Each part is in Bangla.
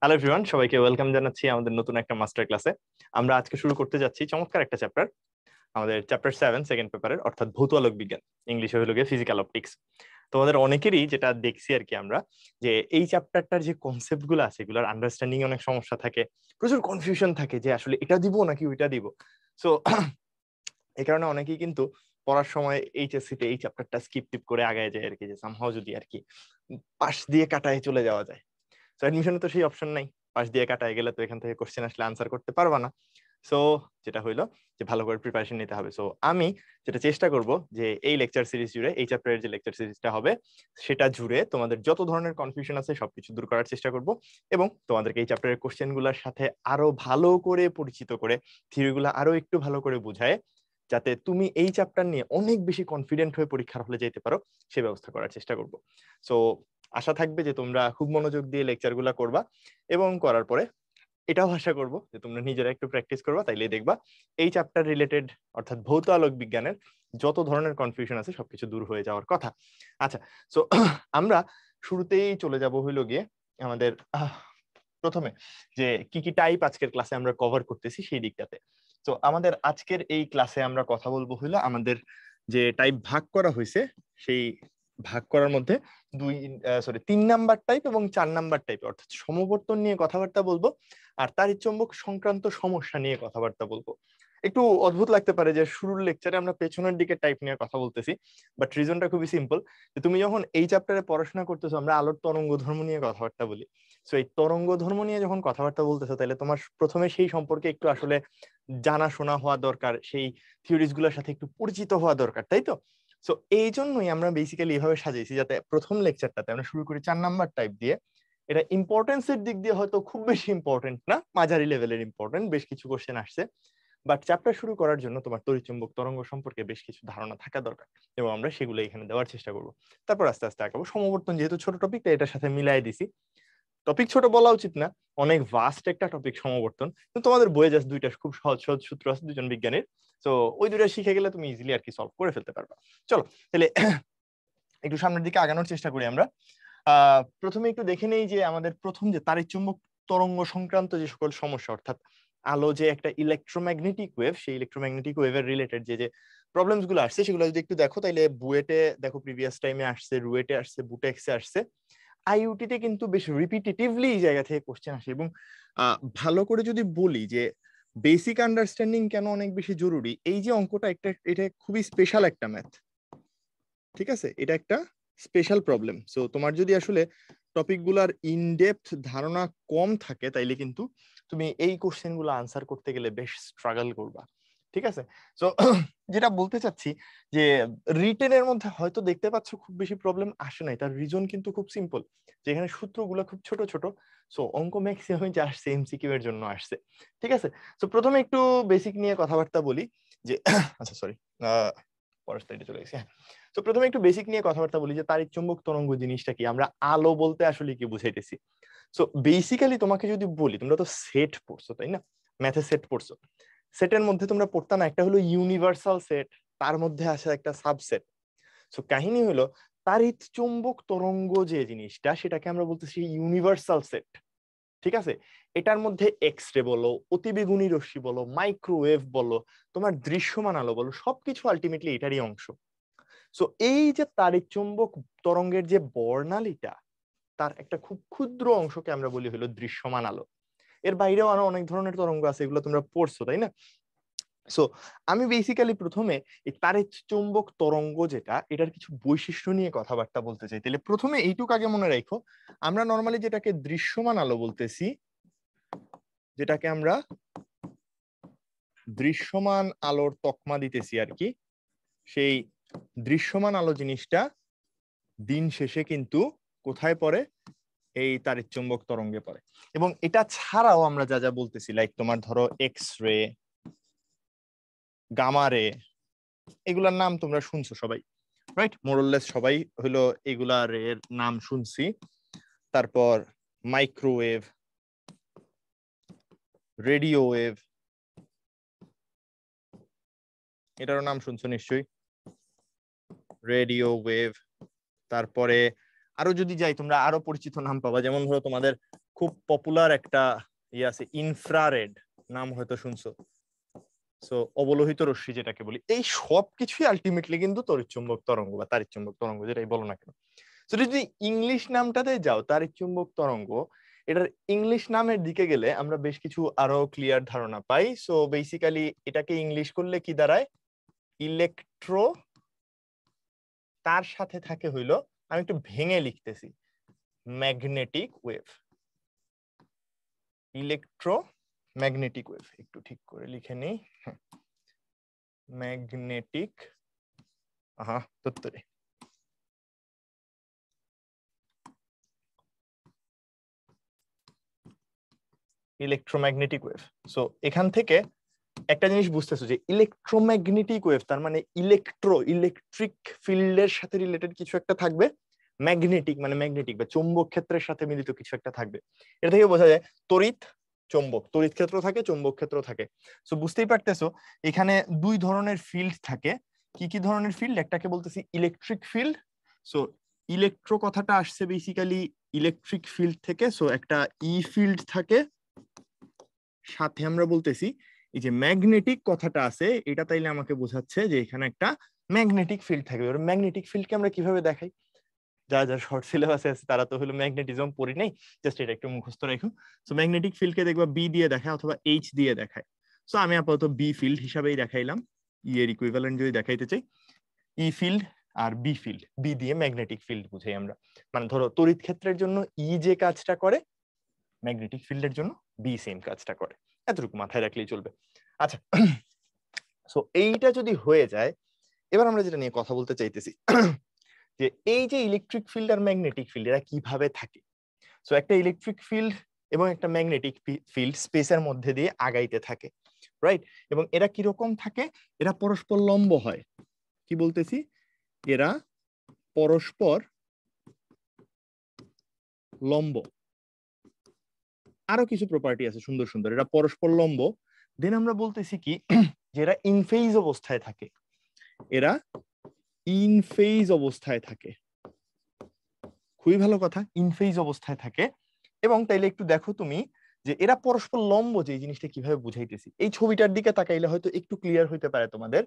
হ্যালো এভরিওয়ান, সবাইকে ওয়েলকাম জানাচ্ছি আমাদের নতুন একটা মাস্টার ক্লাসে। আমরা আজকে শুরু করতে যাচ্ছি চমৎকার একটা চ্যাপ্টার, আমাদের চ্যাপ্টার 7 সেকেন্ড পেপারের, অর্থাৎ ভৌত আলোক বিজ্ঞান। ইংলিশে হলো গিয়ে ফিজিক্যাল অপটিক্স। তোমাদের অনেকেরই যেটা দেখছি আর কি আমরা, যে এই চ্যাপ্টারটার যে কনসেপ্ট গুলো আছে এগুলোর আন্ডারস্ট্যান্ডিং অনেক সমস্যা থাকে, প্রচুর কনফিউশন থাকে যে আসলে এটা দিব নাকি ওইটা দিব। সো এই কারণে অনেকেই কিন্তু পড়ার সময় এইচএসসি তে এই চ্যাপ্টারটা স্কিপ টিপ করে আগায় যায় আর কি, যে সামহাও যদি আর কি পাশ দিয়ে কাটায় চলে যাওয়া যায়। সো অ্যাডমিশনে তো সেই অপশন নাই, পাশ দিয়ে কাটায় গেলে তো এখান থেকে কোশ্চেন আসলে আনসার করতে পারবা না। সো যেটা হইলো যে ভালো করে প্রিপারেশন নিতে হবে। সো আমি যেটা চেষ্টা করব যে এই লেকচার সিরিজ জুড়ে, এই চ্যাপ্টারের যে লেকচার সিরিজটা হবে সেটা জুড়ে তোমাদের যত ধরনের কনফিউশন আছে সবকিছু দূর করার চেষ্টা করব, এবং তোমাদেরকে এই চ্যাপ্টারের কোশ্চেনগুলোর সাথে আরো ভালো করে পরিচিত করে থিওরিগুলো আরো একটু ভালো করে বুঝায়, যাতে তুমি এই চ্যাপ্টার নিয়ে অনেক বেশি কনফিডেন্ট হয়ে পরীক্ষার হলে যেতে পারো, সে ব্যবস্থা করার চেষ্টা করব। সো আশা থাকবে যে তোমরা খুব মনোযোগ দিয়ে লেকচার গুলা করবা, এবং করার পরে এটাও আশা করবো যে তোমরা নিজেরা একটু প্র্যাকটিস করবা, তাইলে দেখবা এই চ্যাপ্টার রিলেটেড অর্থাৎ ভৌত আলোক বিজ্ঞানের যত ধরনের কনফিউশন আছে সবকিছু দূর হয়ে যাওয়ার কথা। আচ্ছা, সো আমরা শুরুতেই চলে যাব হইলো গিয়ে আমাদের প্রথমে যে কি কি টাইপ আজকের ক্লাসে আমরা কভার করতেছি সেই দিকটাতে। তো আমাদের আজকের এই ক্লাসে আমরা কথা বলবো হইলো আমাদের যে টাইপ ভাগ করা হয়েছে, সেই ভাগ করার মধ্যে 3 নাম্বার টাইপ এবং 4 নাম্বার টাইপ, অর্থাৎ সমবর্তন নিয়ে কথাবার্তা বলবো, আর তাড়িৎচুম্বক সংক্রান্ত সমস্যা নিয়ে কথাবার্তা বলবো। একটু অদ্ভুত লাগতে পারে যে শুরুর লেকচারে আমরা পেছনের দিকে টাইপ নিয়ে কথা বলতেছি, বাট রিজনটা খুবই সিম্পল, যে তুমি যখন এই চ্যাপ্টারে পড়াশোনা করতেছো আমরা আলোর তরঙ্গ ধর্ম নিয়ে কথাবার্তা বলি। সো এই তরঙ্গ ধর্ম নিয়ে যখন কথাবার্তা বলতেছো তাহলে তোমার প্রথমে সেই সম্পর্কে একটু আসলে জানাশোনা হওয়া দরকার, সেই থিওরিজ গুলোর সাথে একটু পরিচিত হওয়া দরকার, তাই তো? সো এই জন্যই আমরা বেসিক্যালি এইভাবে সাজিয়েছি, যাতে প্রথম লেকচারটাতে আমরা শুরু করি 4 নাম্বার টাইপ দিয়ে। এটা ইম্পর্টেন্সের দিক দিয়ে হয়তো খুব বেশি ইম্পর্টেন্ট না, মাঝারি লেভেলের ইম্পর্টেন্ট, বেশ কিছু কোশ্চেন আসছে, বাট চ্যাপ্টার শুরু করার জন্য তোমার তড়িৎচুম্বক তরঙ্গ সম্পর্কে বেশ কিছু ধারণা থাকা দরকার, এবং আমরা সেগুলো এখানে দেওয়ার চেষ্টা করব। তারপর আস্তে আস্তে আগাবো। সমবর্তন যেহেতু ছোট টপিক, তাই এটার সাথে মিলাই দিছি। টপিক ছোট বলা উচিত না, অনেক ভাস্ট একটা টপিক সমবর্তন, কিন্তু তোমাদের বইয়ে জাস্ট দুইটা খুব সহজ সহজ সূত্র আছে দুজন বিজ্ঞানীর। তো ওই দুইটা শিখে গেলে তুমি ইজিলি আর কি সলভ করে ফেলতে পারবা। চলো তাহলে একটু সামনের দিকে আগানোর চেষ্টা করি আমরা। প্রথমে একটু দেখে নেই যে আমাদের প্রথম যে তাড়িৎচুম্বক তরঙ্গ সংক্রান্ত যে সকল সমস্যা, অর্থাৎ আলো যে একটা ইলেকট্রোম্যাগনেটিক ওয়েভ, সেই ইলেকট্রোম্যাগনেটিক ওয়েভের রিলেটেড যে যে প্রবলেমস গুলো আসছে সেগুলো যদি একটু দেখো, তাইলে বুয়েটে দেখো প্রিভিয়াস টাইমে আসছে, রুয়েটে আসছে, বুটেক্সে আসছে, আইইউটিতে কিন্তু বেশ রিপিটেটিভলি এই জায়গা থেকে কোশ্চেন আসে। এবং ভালো করে যদি বলি যে বেসিক আন্ডারস্ট্যান্ডিং কেন অনেক বেশি জরুরি, এই যে অঙ্কটা এটা খুবই স্পেশাল একটা ম্যাথ, ঠিক আছে? এটা একটা স্পেশাল প্রবলেম। সো তোমার যদি আসলে টপিক গুলার ইনডেপথ ধারণা কম থাকে, তাইলে কিন্তু তুমি এই কোশ্চেন গুলো আনসার করতে গেলে বেশ স্ট্রাগল করবা, ঠিক আছে? সো যেটা বলতে চাচ্ছি যে রিটেনের মধ্যে হয়তো দেখতে পাচ্ছ খুব বেশি প্রবলেম আসে নাই, তার রিজন কিন্তু খুব সিম্পল, যেখানে সূত্রগুলো খুব ছোট ছোট। সো অঙ্ক ম্যাক্সিমাম যা আসছে এমসিকিউ এর জন্য আসছে, ঠিক আছে? সো প্রথমে একটু বেসিক নিয়ে কথাবার্তা বলি যে আচ্ছা সরি, পরের স্লাইডে চলে গেছি। তো প্রথমে একটু বেসিক নিয়ে কথাবার্তা বলি যে তাড়িৎচুম্বক তরঙ্গ জিনিসটা কি, আমরা আলো বলতে আসলে কি বুঝাইতেছি। সো বেসিক্যালি তোমাকে যদি বলি, তোমরা তো সেট পড়ছো তাই না, ম্যাথে সেট পড়ছো, সেটের মধ্যে তোমরা পড়তা না একটা হলো ইউনিভার্সাল সেট, তার মধ্যে আসে একটা সাবসেট। সো কাহিনী হলো তাড়িৎচুম্বক তরঙ্গ যে জিনিসটা সেটাকে আমরা বলতেছি ইউনিভার্সাল সেট, ঠিক আছে? এটার মধ্যে এক্স রে বলো, অতিবেগুনি রশ্মি বলো, মাইক্রোওয়েভ বলো, তোমার দৃশ্যমান আলো বলো, সবকিছু আলটিমেটলি এটারই অংশ। সো এই যে তাড়িৎচুম্বক তরঙ্গের যে বর্ণালীটা, তার একটা খুব ক্ষুদ্র অংশকে আমরা বলি হলো দৃশ্যমান আলো। এর বাইরেও আরো অনেক ধরনের তরঙ্গ আছে, এগুলো তোমরা পড়ছো তাই না? সো আমি বেসিক্যালি প্রথমে এই তাড়িৎচুম্বক তরঙ্গ যেটা, এটার কিছু বৈশিষ্ট্য নিয়ে কথাবার্তা বলতে চাই। তাহলে প্রথমে এইটুকু আগে মনে রাখো, আমরা নর্মালি যেটাকে দৃশ্যমান আলো বলতেছি, যেটাকে আমরা দৃশ্যমান আলোর তকমা দিতেছি আর কি, সেই দৃশ্যমান আলো জিনিসটা দিন শেষে কিন্তু কোথায় পড়ে? এই তাড়িৎচুম্বক তরঙ্গে পড়ে। এবং এটা ছাড়াও আমরা যা যা বলতেছি, লাইক তোমার ধরো এক্স রে, গামা রে, এগুলার নাম তোমরা শুনছো সবাই, রাইট? মোরলেস সবাই হলো এগুলার এর নাম শুনছি। তারপর মাইক্রোওয়েভ, রেডিও ওয়েভ, এটারও নাম শুনছো নিশ্চয়ই, রেডিও ওয়েভ। তারপরে আরো যদি যাই তোমরা আরো পরিচিত নাম পাবা, যেমন ধরো তোমাদের খুব পপুলার একটা ইয়ে আছে ইনফ্রারেড, নাম হয়তো শুনছো। সো অবলোহিত রশ্মি যেটাকে বলি, এই সব কিছুই আলটিমেটলি কিন্তু তড়িৎচুম্বক তরঙ্গ বা তাড়িৎচুম্বক তরঙ্গ যেটাই বলো না কেন। তো যদি ইংলিশ নামটাতে যাও তাড়িৎচুম্বক তরঙ্গ, এটার ইংলিশ নামের দিকে গেলে আমরা বেশ কিছু আরো ক্লিয়ার ধারণা পাই। সো বেসিক্যালি এটাকে ইংলিশ করলে কি দাঁড়ায়, ইলেকট্রো, তার সাথে থাকে হইলো, আমি একটু ভেঙে লিখতেছি, magnetic wave. Electro magnetic wave, একটু ঠিক করে লিখে নিই, ম্যাগনেটিক, ইলেকট্রোম্যাগনেটিক ওয়েভ। সো এখান থেকে একটা জিনিস বুঝতেছো যে ইলেকট্রোম্যাগনেটিক ওয়েভ তার মানে ইলেকট্রিক ফিল্ডের সাথে রিলেটেড কিছু একটা থাকবে, ম্যাগনেটিক মানে ম্যাগনেটিক বা চৌম্বক ক্ষেত্রের সাথে মিলিত কিছু একটা থাকবে। এটা থেকে বোঝা যায় তড়িৎ চৌম্বক, তড়িৎ ক্ষেত্র থাকে, চৌম্বক ক্ষেত্র থাকে। সো বুঝতেই পারতেছো এখানে দুই ধরনের ফিল্ড থাকে। কি কি ধরনের ফিল্ড? একটাকে বলতেছি ইলেকট্রিক ফিল্ড। সো ইলেকট্রো কথাটা আসছে বেসিক্যালি ইলেকট্রিক ফিল্ড থেকে। সো একটা ই ফিল্ড থাকে, সাথে আমরা বলতেছি এই যে ম্যাগনেটিক কথাটা আছে, এটা তাইলে আমাকে বোঝাচ্ছে যে এখানে একটা ম্যাগনেটিক ফিল্ড থাকবে। এবার ম্যাগনেটিক ফিল্ডকে আমরা কিভাবে দেখাই? যারা যারা শর্ট সিলেবাসে আছে তারা তো হলো ম্যাগনেটিজম পড়ি নাই, জাস্ট এটা একটু মুখস্থ রাখো। সো ম্যাগনেটিক ফিল্ডকে দেখবা বি দিয়ে দেখায় অথবা এইচ দিয়ে দেখায়। সো আমি আপাতত বি ফিল্ড হিসাবেই দেখাইলাম, ই এর ইকুইভ্যালেন্ট যদি দেখাইতে চাই, ই ফিল্ড আর বি ফিল্ড, বি দিয়ে ম্যাগনেটিক ফিল্ড বুঝাই আমরা। মানে ধরো তড়িৎ ক্ষেত্রের জন্য ই যে কাজটা করে, ম্যাগনেটিক ফিল্ডের জন্য বি সেম কাজটা করে, এতটুকু মাথায় রাখলেই চলবে। আচ্ছা, সো এইটা যদি হয়ে যায়, এবার আমরা যেটা নিয়ে কথা বলতে চাইতেছি যে এই যে ইলেকট্রিক ফিল্ড আর ম্যাগনেটিক ফিল্ড এরা কিভাবে থাকে। সো একটা ইলেকট্রিক ফিল্ড এবং একটা ম্যাগনেটিক ফিল্ড স্পেসের মধ্যে দিয়ে আগাইতে থাকে, রাইট? এবং এরা কিরকম থাকে? এরা পরস্পর লম্ব হয়। কি বলতেছি? এরা পরস্পর লম্ব। আরো কিছু প্রপার্টি আছে সুন্দর সুন্দর, এরা পরস্পর লম্ব। দেন আমরা বলতেছি কি, যে এরা ইনফেজ অবস্থায় থাকে, এরা ইনফেজ অবস্থায় থাকে। খুবই ভালো কথা, ইনফেজ অবস্থায় থাকে। এবং তাইলে একটু দেখো তুমি যে এরা পরস্পর লম্ব, যে এই জিনিসটা কিভাবে বুঝাইতেছি, এই ছবিটার দিকে তাকাইলে হয়তো একটু ক্লিয়ার হইতে পারে তোমাদের।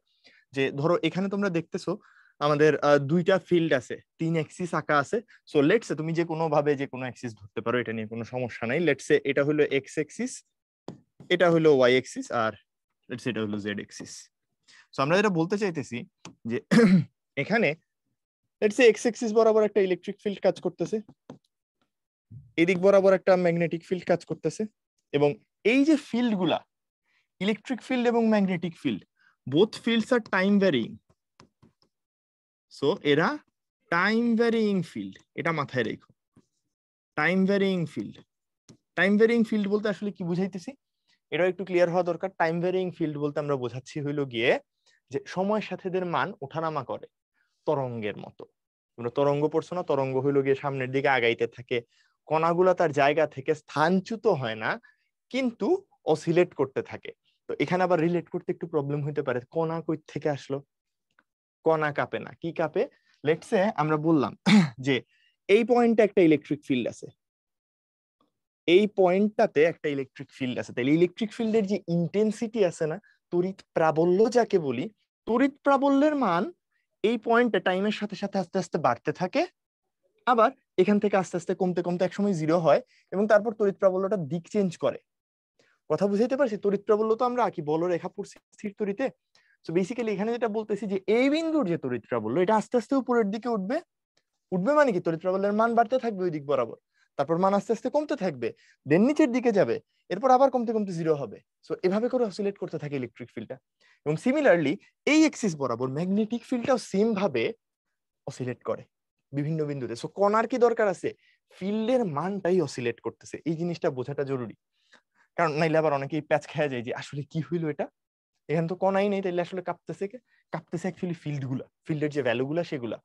যে ধরো এখানে তোমরা দেখতেছো আমাদের দুইটা ফিল্ড আছে, 3 অ্যাক্সিস আঁকা আছে। সো লেটস সে তুমি যে কোনো ভাবে যে কোনো অ্যাক্সিস ধরতে পারো, এটা নিয়ে কোনো সমস্যা নাই। লেটস সে এটা হলো এক্স অ্যাক্সিস, এটা হলো ওয়াই অ্যাক্সিস, আর লেটস সে এটা হলো জেড অ্যাক্সিস। সো আমরা যেটা বলতে চাইতেছি যে এখানে লেটস সে এক্স অ্যাক্সিস বরাবর একটা ইলেকট্রিক ফিল্ড কাজ করতেছে, এদিক বরাবর একটা ম্যাগনেটিক ফিল্ড কাজ করতেছে। এবং এই যে ফিল্ড গুলা, ইলেকট্রিক ফিল্ড এবং magnetic field, both fields are time varying. So এরা টাইম ভ্যারিং ফিল্ড, এটা মাথায় রেখো। Time varying field, time varying field বলতে আসলে কি বুঝাইতেছি এটাও একটু ক্লিয়ার হওয়া দরকার। টাইম ভ্যারিং ফিল্ড বলতে আমরা বোঝাচ্ছি হইলো গিয়ে যে সময়ের সাথে এদের মান ওঠানামা করে, তরঙ্গের মতো। তোমরা তরঙ্গ পড়ছো না? তরঙ্গ হইলো গিয়ে সামনের দিকে আগাইতে থাকে, কণাগুলা তার জায়গা থেকে স্থানচ্যুত হয় না, কিন্তু অসিলেট করতে থাকে। তো এখানে আবার রিলেট করতে একটু প্রবলেম হইতে পারে, কণা কই থেকে আসলো? কণা কাঁপে না, কি কাঁপে? লেটস সে আমরা বললাম যে এই পয়েন্টে একটা ইলেকট্রিক ফিল্ড আছে, এই পয়েন্টটাতে একটা ইলেকট্রিক ফিল্ড আছে। তাহলে ইলেকট্রিক ফিল্ডের যে ইন্টেন্সিটি আছে না, তড়িৎ প্রাবল্য যাকে বলি, তড়িৎ প্রাবল্যের মান এই পয়েন্টে টাইমের সাথে সাথে আস্তে আস্তে বাড়তে থাকে, আবার এখান থেকে আস্তে আস্তে কমতে কমতে একসময় জিরো হয়, এবং তারপর তড়িৎ প্রাবল্যটা দিক চেঞ্জ করে। কথা বুঝাইতে পারছি? তড়িৎ প্রাবল্য তো আমরা কি বলরেখা পড়ছি স্থির তড়িতে। সো বেসিক্যালি এখানে যেটা বলতেছি যে এই বিন্দুর যে তড়িৎ প্রাবল্য, এটা আস্তে আস্তে উপরের দিকে উঠবে। উঠবে মানে কি, তড়িৎ প্রাবল্যের মান বাড়তে থাকবে ওই দিক বরাবর, তারপর মান আস্তে আস্তে কমতে থাকবে, দেন নিচের দিকে যাবে, এরপর আবার কমতে কমতে জিরো হবে। সো এভাবে করে অসিলেট করতে থাকে ইলেকট্রিক ফিল্ডটা। এবং সিমিলারলি এই এক্সিস বরাবর ম্যাগনেটিক ফিল্ডটাও সেম ভাবে অসিলেট করে বিভিন্ন বিন্দুতে। সো কণার কি দরকার আছে? ফিল্ডের মানটাই অসিলেট করতেছে, এই জিনিসটা বোঝাটা জরুরি। কারণ নাইলে আবার অনেকেই প্যাচ খেয়ে যায় যে আসলে কি হইলো এটা, এখানে তো কণাই নেই, তাইলে আসলে কাঁপতেছে কে? কাঁপতেছে অ্যাকচুয়ালি ফিল্ড গুলা, ফিল্ডের যে ভ্যালু গুলা সেগুলা।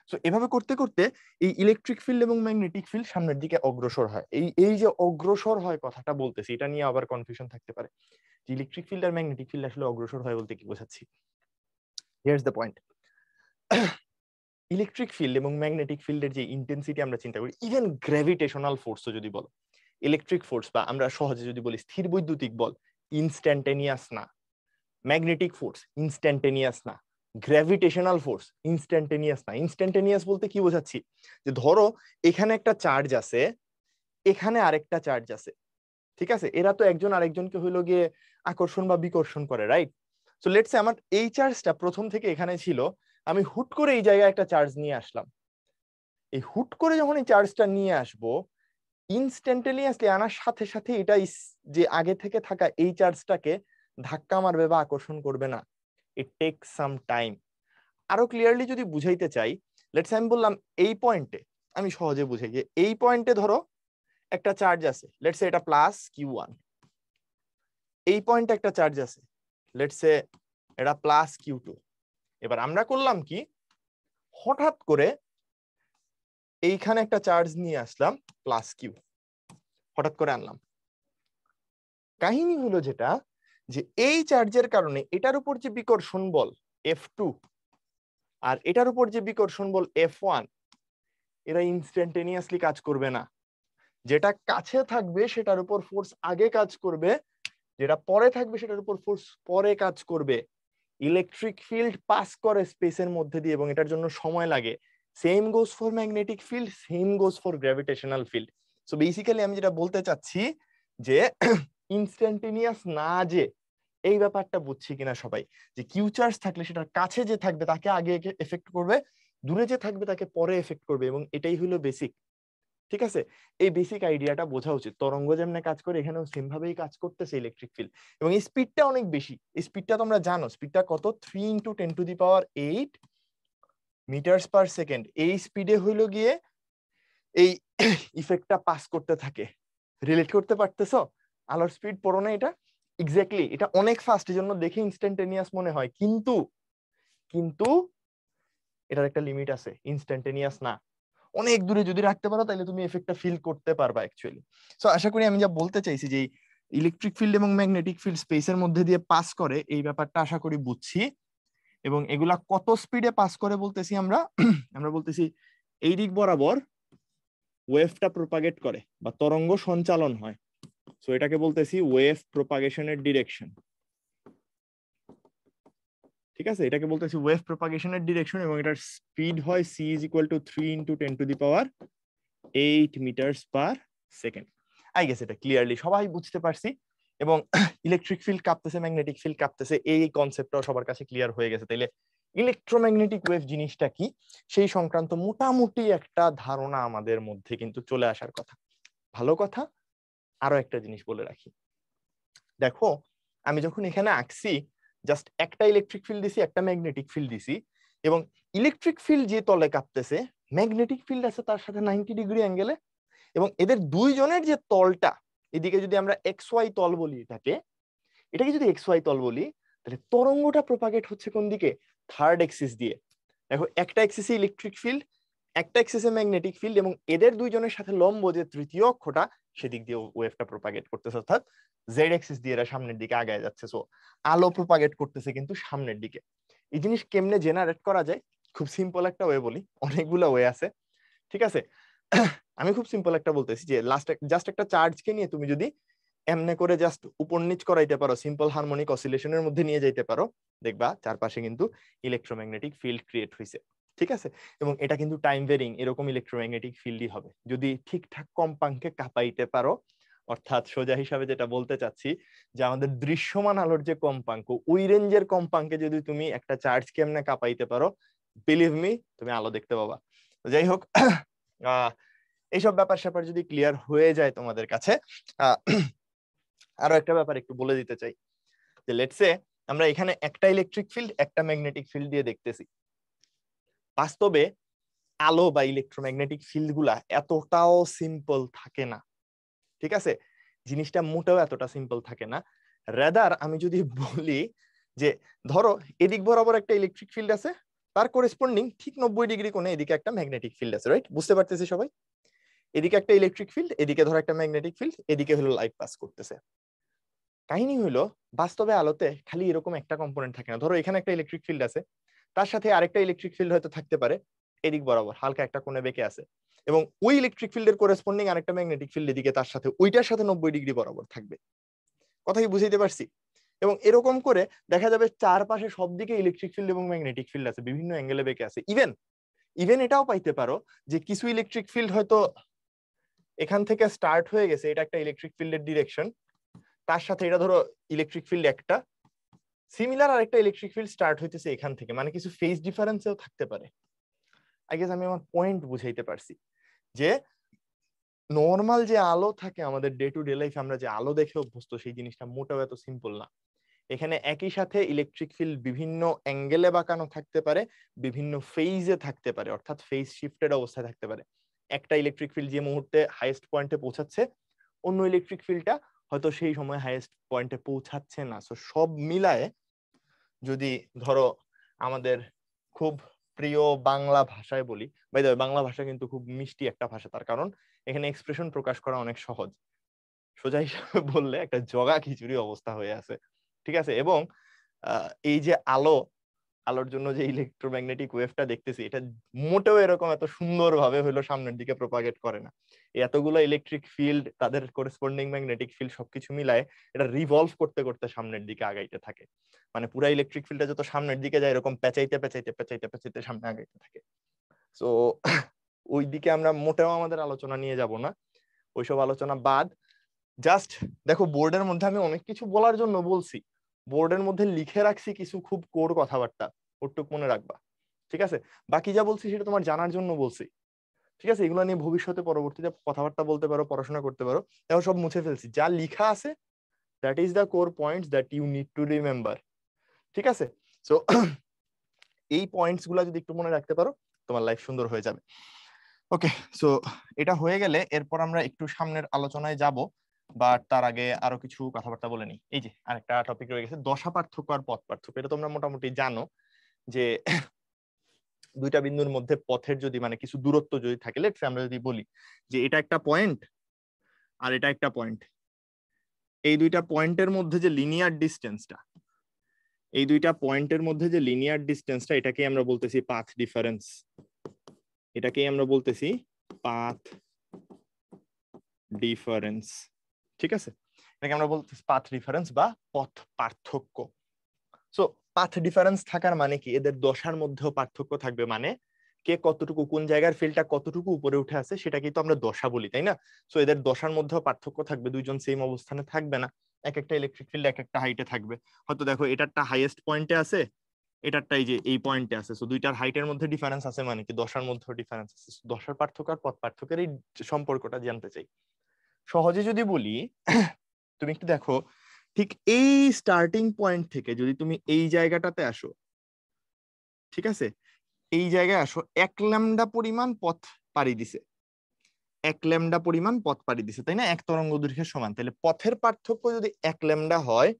সো এভাবে করতে করতে এই ইলেকট্রিক ফিল্ড এবং ম্যাগনেটিক ফিল্ড সামনের দিকে অগ্রসর হয়। এই যে অগ্রসর হয় কথাটা বলতেছি, এটা নিয়ে আবার কনফিউশন থাকতে পারে যে ইলেকট্রিক ফিল্ড আর ম্যাগনেটিক ফিল্ড আসলে অগ্রসর হয় বলতে কি বোঝাচ্ছি। Here's the point. Electric field এবং ম্যাগনেটিক ফিল্ডের যে ইন্টেন্সিটি আমরা চিন্তা করি, ইভেন গ্র্যাভিটেশনাল ফোর্সও যদি বলো, ইলেকট্রিক ফোর্স বা আমরা সহজে যদি বলি স্থির বৈদ্যুতিক বল ইনস্ট্যান্টেনিয়াস না, ম্যাগনেটিক ফোর্স ইনস্ট্যান্টেনিয়াস না, গ্র্যাভিটেশনাল ফোর্স ইনস্ট্যান্টেনিয়াস না। ইনস্ট্যান্টেনিয়াস বলতে কি বোঝাচ্ছি, যে ধরো এখানে একটা চার্জ আছে, এখানে আরেকটা চার্জ আছে, ঠিক আছে, এরা তো একজন আরেকজনকে হইলো গিয়ে আকর্ষণ বা বিকর্ষণ করে, রাইট? সো লেটস সে আমার এই চার্জটা প্রথম থেকে এখানে ছিল, আমি হুট করে এই জায়গায় একটা চার্জ নিয়ে আসলাম। এই হুট করে যখন এই চার্জটা নিয়ে আসবো, ইনস্ট্যান্টেনিয়াসলি আনার সাথে সাথে এটা যে আগে থেকে থাকা এই চার্জটাকে ধাক্কা মারবে বা আকর্ষণ করবে না। It take some time. আরো ক্লিয়ারলি যদি বুঝাইতে চাই, লেটস আমি বললাম এই পয়েন্টে, আমি সহজে বুঝাই যে এই পয়েন্টে ধরো একটা চার্জ আছে, লেটস সে এটা প্লাস Q1, এই পয়েন্টে একটা চার্জ আছে, লেটস সে এটা প্লাস Q2। এবার আমরা করলাম কি, হঠাৎ করে এইখানে একটা চার্জ নিয়ে আসলাম প্লাস Q, হঠাৎ করে আনলাম। কাহিনী হলো যেটা, যে এই চার্জের কারণে এটার উপর যে বিকর্ষণ বল F2 আর এটার উপর যে বিকর্ষণ বল F1, এরা ইনস্ট্যান্টেনিয়াসলি কাজ করবে না। যেটা কাছে থাকবে সেটার উপর ফোর্স আগে কাজ করবে, যেটা পরে থাকবে সেটার উপর ফোর্স পরে কাজ করবে। ইলেকট্রিক ফিল্ড পাস করে স্পেসের মধ্যে দিয়ে এবং এটার জন্য সময় লাগে। Same goes for magnetic field, same goes for gravitational field. So basically আমি যেটা বলতে চাচ্ছি যে ইনস্ট্যান্টেনিয়াস না, যে এই ব্যাপারটা বুঝছি কিনা সবাই, যে কিউ চার্জ থাকলে সেটার কাছে যে থাকবে তাকে আগে এফেক্ট করবে, দূরে যে থাকবে তাকে পরে এফেক্ট করবে, এবং এটাই হলো বেসিক। ঠিক আছে, এই বেসিক আইডিয়াটা বোঝা উচিত। তরঙ্গ যেমন কাজ করে এখানেও সেম ভাবেই কাজ করতেছে ইলেকট্রিক ফিল্ড, এবং এই স্পিডটা অনেক বেশি। এই স্পিডটা তোমরা জানো, স্পিডটা কত, 3 × 10⁸ মিটারস পার সেকেন্ড। এই স্পিডে হইলো গিয়ে এই ইফেক্টটা পাস করতে থাকে। রিলেট করতে পারতেছো? আলোর স্পিড পড়ো না এটা, এক্স্যাক্টলি এটা অনেক ফাস্ট, এই জন্য দেখে ইনস্ট্যান্টেনিয়াস মনে হয়, কিন্তু কিন্তু এটার একটা লিমিট আছে, ইনস্ট্যান্টেনিয়াস না। অনেক দূরে যদি রাখতে পারো তাহলে তুমি এফেক্টটা ফিল করতে পারবা অ্যাকচুয়ালি। সো আশা করি আমি যা বলতে চাইছি যে ইলেকট্রিক ফিল্ড এবং ম্যাগনেটিক ফিল্ড স্পেসের মধ্যে দিয়ে পাস করে, এই ব্যাপারটা আশা করি বুঝছি। এবং এগুলা কত স্পিডে পাস করে বলতেছি আমরা আমরা বলতেছি এই দিক বরাবর ওয়েভটা প্রপাগেট করে বা তরঙ্গ সঞ্চালন হয়। সো এটাকে বলতেছি ওয়েভ প্রপাগেশনের ডিরেকশন। ঠিক আছে, এটাকে বলতেছি ওয়েভ প্রপাগেশনের ডিরেকশন, এবং এটার স্পিড হয় c = 3 × 10⁸ metres per second. I guess এটা ক্লিয়ারলি সবাই বুঝতে পারছি। এবং ইলেকট্রিক ফিল্ড কাঁপতেছে, ম্যাগনেটিক ফিল্ড কাঁপতেছে, এই কনসেপ্টটাও সবার কাছে ক্লিয়ার হয়ে গেছে। তাইলে ইলেকট্রোম্যাগনেটিক ওয়েভ জিনিসটা কি সেই সংক্রান্ত মোটামুটি একটা ধারণা আমাদের মধ্যে কিন্তু চলে আসার কথা। ভালো কথা। আরো একটা জিনিস বলে রাখি, দেখো আমি যখন এখানে আঁকছি জাস্ট একটা ইলেকট্রিক ফিল্ড দিছি, একটা ম্যাগনেটিক ফিল্ড দিছি, এবং ইলেকট্রিক ফিল্ড যে তলে কাঁপতেছে, ম্যাগনেটিক ফিল্ড আছে তার সাথে 90° অ্যাঙ্গেলে, এবং এদের দুইজনের যে তলটা, এদিকে যদি আমরা XY তল বলি এটাকে যদি XY তল বলি, তাহলে তরঙ্গটা প্রপাগেট হচ্ছে কোন দিকে, থার্ড এক্সিস দিয়ে। দেখো একটা এক্সিসে ইলেকট্রিক ফিল্ড, একটা এক্সিসে ম্যাগনেটিক ফিল্ড, এবং এদের দুইজনের সাথে লম্ব যে তৃতীয় অক্ষটা সেদিক দিয়ে ওয়েভটা প্রপাগেট করতেছে, অর্থাৎ জেড এক্সিস দিয়ে এরা সামনের দিকে আগায় যাচ্ছে। সো আলো প্রপাগেট করতেছে কিন্তু সামনের দিকে। এই জিনিস কেমনে জেনারেট করা যায়, খুব সিম্পল একটা ওয়ে বলি, অনেকগুলো ওয়ে আছে। ঠিক আছে, আমি খুব সিম্পল একটা বলতেছি, যে জাস্ট একটা চার্জকে নিয়ে তুমি যদি এমনে করে জাস্ট উপর নিচ করাইতে পারো, সিম্পল হারমোনিক অসিলেশনের মধ্যে নিয়ে যাইতে পারো, দেখবা চারপাশে কিন্তু ইলেকট্রোম্যাগনেটিক ফিল্ড ক্রিয়েট হয়েছে। ঠিক আছে, এবং এটা কিন্তু টাইম ভেরিং এরকম ইলেকট্রোম্যাগনেটিক ফিল্ডই হবে যদি ঠিকঠাক কম্পাঙ্কে কাঁপাইতে পারো। অর্থাৎ সোজা হিসাবে যেটা বলতে চাচ্ছি, যে আমাদের দৃশ্যমান আলোর যে কম্পাঙ্ক, ওই রেঞ্জের কম্পাঙ্কে যদি তুমি একটা চার্জ কেমনে কাঁপাইতে পারো, বিলিভ মি তুমি আলো দেখতে পাবা। যাই হোক, এইসব ব্যাপার স্যাপার যদি ক্লিয়ার হয়ে যায় তোমাদের কাছে, আরো একটা ব্যাপার একটু বলে দিতে চাই, যে লেটস সে আমরা এখানে একটা ইলেকট্রিক ফিল্ড একটা ম্যাগনেটিক ফিল্ড দিয়ে দেখতেছি। বাস্তবে আলো বা ইলেকট্রোম্যাগনেটিক ফিল্ড গুলা এতটাও সিম্পল থাকে না। ঠিক আছে, জিনিসটা মোটেও এতটা সিম্পল থাকে না। রাদার আমি যদি বলি যে ধরো এদিক বরাবর একটা ইলেকট্রিক ফিল্ড আছে, তার করেসপন্ডিং ঠিক 90° কোণে এদিকে একটা ম্যাগনেটিক ফিল্ড আছে, রাইট? বুঝতে পারতেছি সবাই? এদিকে একটা ইলেকট্রিক ফিল্ড, এদিকে ধরো একটা ম্যাগনেটিক ফিল্ড, এদিকে হলো লাইট পাস করতেছে। কাহিনী হলো বাস্তবে আলোতে খালি এরকম একটা কম্পোনেন্ট থাকে না। ধরো এখানে একটা ইলেকট্রিক ফিল্ড আছে, তার সাথে আরেকটা ইলেকট্রিক ফিল্ড হয়তো থাকতে পারে এদিক বরাবর হালকা একটা কোণে বেঁকে আছে। এবং ওই ইলেকট্রিক ফিল্ডের করেসপন্ডিং আরেকটা ম্যাগনেটিক ফিল্ড এদিকে তার সাথে ওইটার সাথে 90 ডিগ্রি বরাবর থাকবে। কথা কি বুঝাইতে পারছি? এবং এরকম করে দেখা যাবে চারপাশে সব দিকে ইলেকট্রিক ফিল্ড এবং ম্যাগনেটিক ফিল্ড আছে, বিভিন্ন অ্যাঙ্গেলে বেঁকে আছে। ইভেন এটাও পাইতে পারো যে কিছু ইলেকট্রিক ফিল্ড হয়তো এখান থেকে স্টার্ট হয়ে গেছে, এটা একটা ইলেকট্রিক ফিল্ডের ডিরেকশন, তার সাথে এটা ধরো ইলেকট্রিক ফিল্ড একটা সিমিলার আরেকটা ইলেকট্রিক ফিল্ড স্টার্ট হইতেছে এখান থেকে, মানে কিছু ফেজ ডিফারেন্সেও থাকতে পারে। আই গেস আমি আমার পয়েন্ট বুঝাইতে পারছি যে নর্মাল যে আলো থাকে আমাদের ডে টু ডে লাইফে, আমরা যে আলো দেখে অভ্যস্ত, সেই জিনিসটা মোটেও এত সিম্পল না। এখানে একই সাথে ইলেকট্রিক ফিল্ড বিভিন্ন অ্যাঙ্গেলে বাঁকানো থাকতে পারে, বিভিন্ন ফেজে থাকতে পারে, অর্থাৎ ফেজ শিফটেড অবস্থায় থাকতে পারে। একটা ইলেকট্রিক ফিল্ড যে মুহূর্তে হাইয়েস্ট পয়েন্টে পৌঁছাচ্ছে, অন্য ইলেকট্রিক ফিল্ডটা হয়তো সেই সময় হাইয়েস্ট পয়েন্টে পৌঁছাচ্ছে না। সো সব মিলায়ে যদি ধরো আমাদের খুব প্রিয় বাংলা ভাষায় বলি, বাই দ্য ওয়ে বাংলা ভাষা কিন্তু খুব মিষ্টি একটা ভাষা, তার কারণ এখানে এক্সপ্রেশন প্রকাশ করা অনেক সহজ। সোজা হিসাবে বললে একটা জগা খিচুড়ি অবস্থা হয়ে আছে, ঠিক আছে? এবং এই যে আলোর জন্য যে ইলেকট্রোম্যাগনেটিক ওয়েভটা দেখতেছি, এটা মোটেও এরকম এত সুন্দরভাবে হলো সামনের দিকে প্রপাগেট করে না। এতগুলো ইলেকট্রিক ফিল্ড, তাদের করেসপন্ডিং ম্যাগনেটিক ফিল্ড সবকিছু মিলায় এটা রিভলভ করতে করতে সামনের দিকে আগাইতে থাকে। মানে পুরা ইলেকট্রিক ফিল্ডটা যত সামনের দিকে যায় এরকম পেঁচাইতে পেঁচাইতে পেঁচাইতে পেঁচাইতে সামনে আগাইতে থাকে। সো ওই দিকে আমরা মোটেও আমাদের আলোচনা নিয়ে যাব না, ওইসব আলোচনা বাদ। জাস্ট দেখো, বোর্ডের মধ্যে আমি অনেক কিছু বলার জন্য বলছি, বোর্ডের মধ্যে লিখে রাখছি কিছু খুব কোর কথাবার্তা, ওটুক মনে রাখবা, ঠিক আছে? বাকি যা বলছি সেটা তোমার জানার জন্য বলছি, ঠিক আছে? এগুলো নিয়ে ভবিষ্যতে পরবর্তীতে কথাবার্তা বলতে পারো, পড়াশোনা করতে পারো। এখন সব মুছে ফেলছি, যা লিখা আছে that is the core points that you need to remember, ঠিক আছে? সো এই পয়েন্টস গুলা যদি একটু মনে রাখতে পারো, তোমার লাইফ সুন্দর হয়ে যাবে। ওকে, সো এটা হয়ে গেলে এরপর আমরা একটু সামনের আলোচনায় যাব, বাট তার আগে আরো কিছু কথাবার্তা বলে নিই। এই যে আরেকটা টপিক রয়ে গেছে, দশা পার্থক্য আর পথ পার্থক্য। এটা তোমরা মোটামুটি জানো যে দুইটা বিন্দুর মধ্যে পথের যদি মানে কিছু দূরত্ব যদি থাকে, লেটস সে আমরা যদি বলি যে এটা একটা পয়েন্ট আর এটা একটা পয়েন্ট, এই দুইটা পয়েন্টের মধ্যে যে লিনিয়ার ডিসটেন্সটা, এই দুইটা পয়েন্টের মধ্যে যে লিনিয়ার ডিসটেন্সটা, এটাকে আমরা বলতেছি পাথ ডিফারেন্স। এটাকেই আমরা বলতেছি পাথ ডিফারেন্স, ঠিক আছে? এটাকে আমরা বলতেছি পাথ ডিফারেন্স বা পথ পার্থক্য। সো পাথ ডিফারেন্স থাকার মানে কি, এদের দশার মধ্যেও পার্থক্য থাকবে, মানে কে কতটুকু, কোন জায়গার ফিল্ডটা কতটুকু উপরে উঠে আছে সেটাকেই তো আমরা দশা বলি, তাই না? সো এদের দশার মধ্যেও পার্থক্য থাকবে, দুইজন সেম অবস্থানে থাকবে না, এক একটা ইলেকট্রিক ফিল্ড এক একটা হাইটে থাকবে। হয়তো দেখো এটারটা হাইয়েস্ট পয়েন্টে আছে, এটারটা এই যে এই পয়েন্টে আছে, সো দুইটার হাইটের মধ্যে ডিফারেন্স আছে, মানে কি দশার মধ্যেও ডিফারেন্স আছে। দশার পার্থক্য আর পথ পার্থক্যের এই সম্পর্কটা জানতে চাই। সহজে যদি বলি, তুমি একটু দেখো, ঠিক এই স্টার্টিং পয়েন্ট থেকে যদি তুমি এই জায়গাটাতে আসো, ঠিক আছে, এই জায়গায় আসো, 1 ল্যামডা পরিমাণ পথ পাড়ি দিছে, 1 ল্যামডা পরিমাণ পথ পাড়ি দিছে, তাই না? এক তরঙ্গ দৈর্ঘ্যের সমান। তাহলে পথের পার্থক্য যদি 1 ল্যামডা হয়,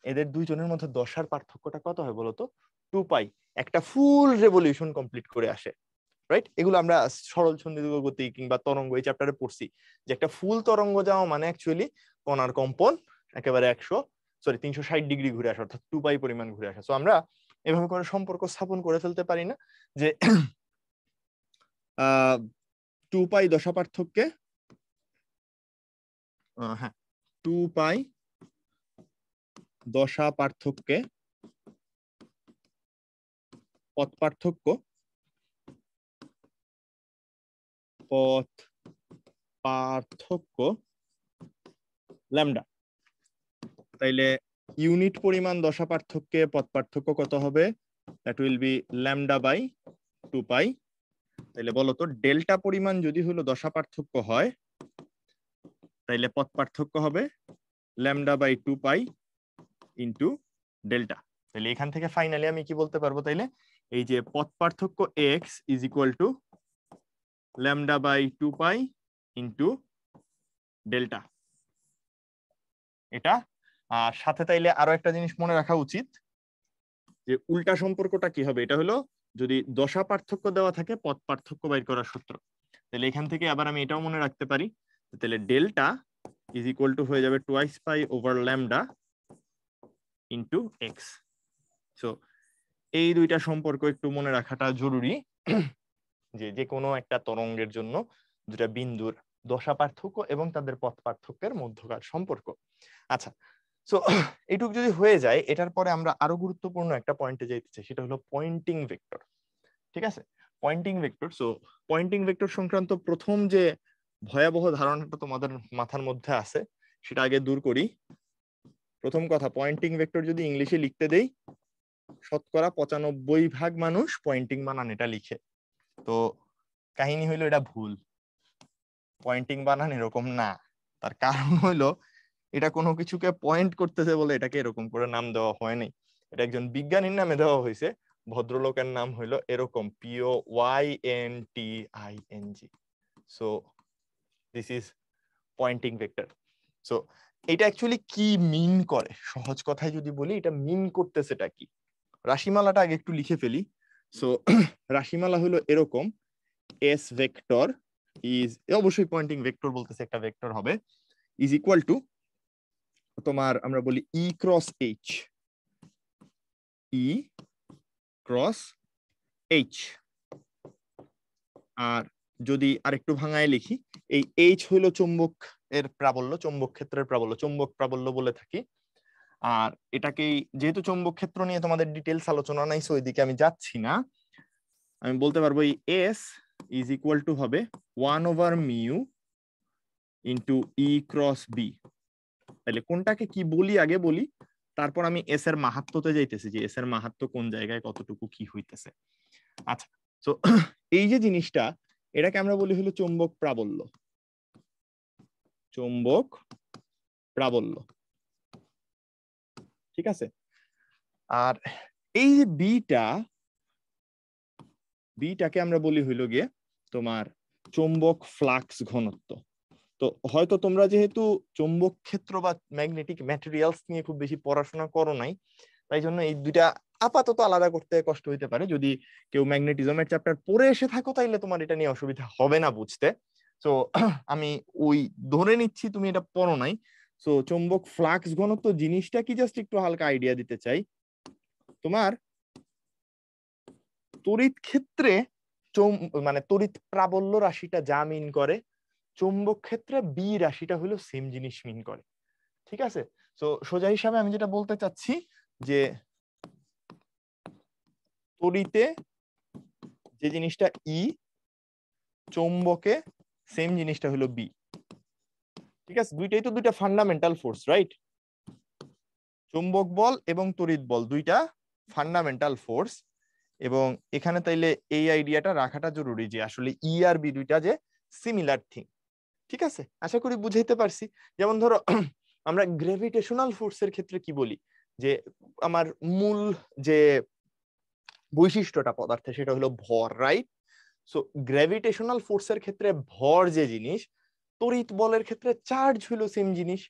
এদের দুইজনের মধ্যে দশার পার্থক্যটা কত হয় বলতো? 2 পাই। একটা ফুল রেভলিউশন কমপ্লিট করে আসে, রাইট? এগুলো আমরা সরল সন্নিধিক গতি কিংবা তরঙ্গ এই চ্যাপ্টারে পড়ছি, যে একটা ফুল তরঙ্গ যাওয়া মানে অ্যাকচুয়ালি কণার কম্পন একেবারে 360 ডিগ্রি ঘুরে আসা, অর্থাৎ 2 পাই পরিমাণ ঘুরে আসা। সো আমরা এভাবে করে সম্পর্ক স্থাপন করে ফেলতে পারি না যে 2 পাই দশা পার্থক্যে, হ্যাঁ 2 পাই দশা পার্থক্যে পথ পার্থক্য ল্যামডা। তাইলে ইউনিট পরিমাণ দশা পার্থক্যে পথ পার্থক্য কত হবে? That will be lambda by 2 pi. তাইলে বলো তো, ডেল্টা পরিমাণ যদি হলো দশা পার্থক্য হয়, তাইলে পথ পার্থক্য হবে lambda by 2 pi into delta. তাহলে এখান থেকে ফাইনালি আমি কি বলতে পারবো? তাইলে এই যে পথ পার্থক্য X is equal to lambda by 2 pi into delta, এটা। আর সাথে তাইলে আরো একটা জিনিস মনে রাখা উচিত, যে উল্টা সম্পর্কটা কি হবে, এটা হলো যদি দশা পার্থক্য দেওয়া থাকে পথ পার্থক্য বাইর করার সূত্র। তাহলে এখান থেকে আবার আমি এটাও মনে রাখতে পারি, তাহলে ডেল্টা ইজ ইকুয়াল টু হয়ে যাবে টুয়াইস পাই over lambda into x. So এই দুইটা সম্পর্ক একটু মনে রাখাটা জরুরি। যে যে কোনো একটা তরঙ্গের জন্য দুটা বিন্দুর দশা পার্থক্য এবং তাদের পথ পার্থক্যের মধ্যকার সম্পর্ক। আচ্ছা, সো এইটুক যদি হয়ে যায়, এটার পরে আমরা আরো গুরুত্বপূর্ণ একটা পয়েন্টে যাইতে চাই, সেটা হলো পয়েন্টিং ভেক্টর। ঠিক আছে, Poynting vector. So Poynting vector সংক্রান্ত প্রথম যে ভয়াবহ ধারণাটা তোমাদের মাথার মধ্যে আছে সেটা আগে দূর করি। প্রথম কথা, পয়েন্টিং ভেক্টর যদি ইংলিশে লিখতে দেই, শতকরা 95% মানুষ পয়েন্টিং বানান এটা লিখে। তো কাহিনী হইলো এটা ভুল, পয়েন্টিং বানান এরকম না। তার কারণ হইলো এটা কোনো কিছুকে পয়েন্ট করতেছে বলে এটাকে এরকম করে নাম দেওয়া হয়নি। এটা একজন বিজ্ঞানীর নামে দেওয়া হয়েছে, ভদ্রলোকের নাম হইলো এরকম, POYNTING। So this is Poynting vector. So এটা অ্যাকচুয়ালি কি মিন করে, সহজ কথায় যদি বলি এটা মিন করতেছেটা কি। রাশিমালাটা আগে একটু লিখে ফেলি। সো রাশিমালা হলো এরকম, এস ভেক্টর ইজ, অবশ্যই পয়েন্টিং ভেক্টর বলতেছে একটা ভেক্টর হবে, ইজ ইকুয়াল টু তোমার আমরা বলি ই ক্রস এইচ, ই ক্রস এইচ। আর যদি আরেকটু ভাঙায় লিখি, এই এইচ হইলো চুম্বক এর প্রাবল্য, চুম্বক ক্ষেত্রের প্রাবল্য, চুম্বক প্রাবল্য বলে থাকি। আর এটাকেই, যেহেতু চুম্বক ক্ষেত্র নিয়ে তোমাদের ডিটেলস আলোচনা নাই, সো ওইদিকে আমি যাচ্ছি না, আমি বলতে পারবো এই এস ইজ ইকুয়াল টু হবে 1/μ ইন্টু ই ক্রস বি। তাহলে কোনটাকে কি বলি আগে বলি, তারপর আমি এস এর মাহাত্ম্যতে যাইতেছি, যে এস এর মাহাত্ম্য কোন জায়গায় কতটুকু কি হইতেছে। আচ্ছা, তো এই যে জিনিসটা, এটাকে আমরা বলি হলো চুম্বক প্রাবল্য, চুম্বক প্রাবল্য। ঠিক আছে, আর এই যে বিটাকে আমরা বলি হইল গিয়ে তোমার চুম্বক ফ্লাক্স ঘনত্ব। তো হয়তো তোমরা যেহেতু চুম্বক ক্ষেত্র বা ম্যাগনেটিক ম্যাটেরিয়ালস নিয়ে খুব বেশি পড়াশোনা করো নাই, তাই জন্য এই দুইটা আপাতত আলাদা করতে কষ্ট হইতে পারে। যদি কেউ ম্যাগনেটিজমের চ্যাপ্টার পড়ে এসে থাকো তাইলে তোমার এটা নিয়ে অসুবিধা হবে না বুঝতে। তো আমি ওই ধরে নিচ্ছি তুমি এটা পড়ো নাই। সো চুম্বক ফ্লাক্স ঘনত্ব জিনিসটা কি জাস্ট একটু হালকা আইডিয়া দিতে চাই। তোমার তড়িৎ ক্ষেত্রে মানে তড়িৎ প্রাবল্য রাশিটা যা মিন করে, চুম্বক ক্ষেত্রে বি রাশিটা হলো সেম জিনিস মিন করে। ঠিক আছে, তো সোজা হিসাবে আমি যেটা বলতে চাচ্ছি যে তড়িতে যে জিনিসটা ই, চৌম্বকে সেম জিনিসটা হলো বি। ঠিক আছে, দুইটাই তো দুইটা ফান্ডামেন্টাল ফোর্স, রাইট? চুম্বক বল এবং তড়িৎ বল দুইটা ফান্ডামেন্টাল ফোর্স। এবং এখানে তাইলে এই আইডিয়াটা রাখাটা জরুরি যে আসলে ই আর বি দুইটা যে সিমিলার থিং। ঠিক আছে, আশা করি বুঝাইতে পারছি। যেমন ধরো আমরা গ্র্যাভিটেশনাল ফোর্সের ক্ষেত্রে কি বলি, যে আমার মূল যে বৈশিষ্ট্যটা পদার্থে সেটা হলো ভর, রাইট? সো গ্র্যাভিটেশনাল ফোর্সের ক্ষেত্রে ভর যে জিনিস, তড়িৎ বলের ক্ষেত্রে চার্জ হলো সেম জিনিস।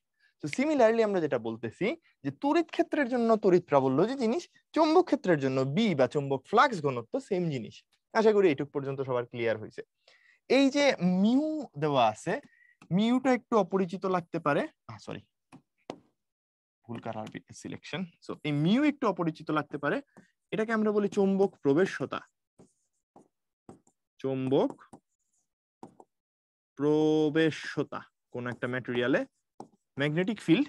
তো সিমিলারলি আমরা যেটা বলতেছি যে তড়িৎ ক্ষেত্রের জন্য তড়িৎ প্রাবল্য যে জিনিস, চৌম্বক ক্ষেত্রের জন্য বি বা চৌম্বক ফ্লাক্স ঘনত্ব সেম জিনিস। আশা করি এইটুক পর্যন্ত সবার ক্লিয়ার হয়েছে। এই যে মিউ দেওয়া আছে, মিউটা একটু অপরিচিত লাগতে পারে, সরি ভুল কালার সিলেকশন। সো এই মিউ একটু অপরিচিত লাগতে পারে, এটাকে আমরা বলি চৌম্বক প্রবেশ্যতা। চৌম্বক প্রবেশ্যতা কোন একটা ম্যাটেরিয়ালে ম্যাগনেটিক ফিল্ড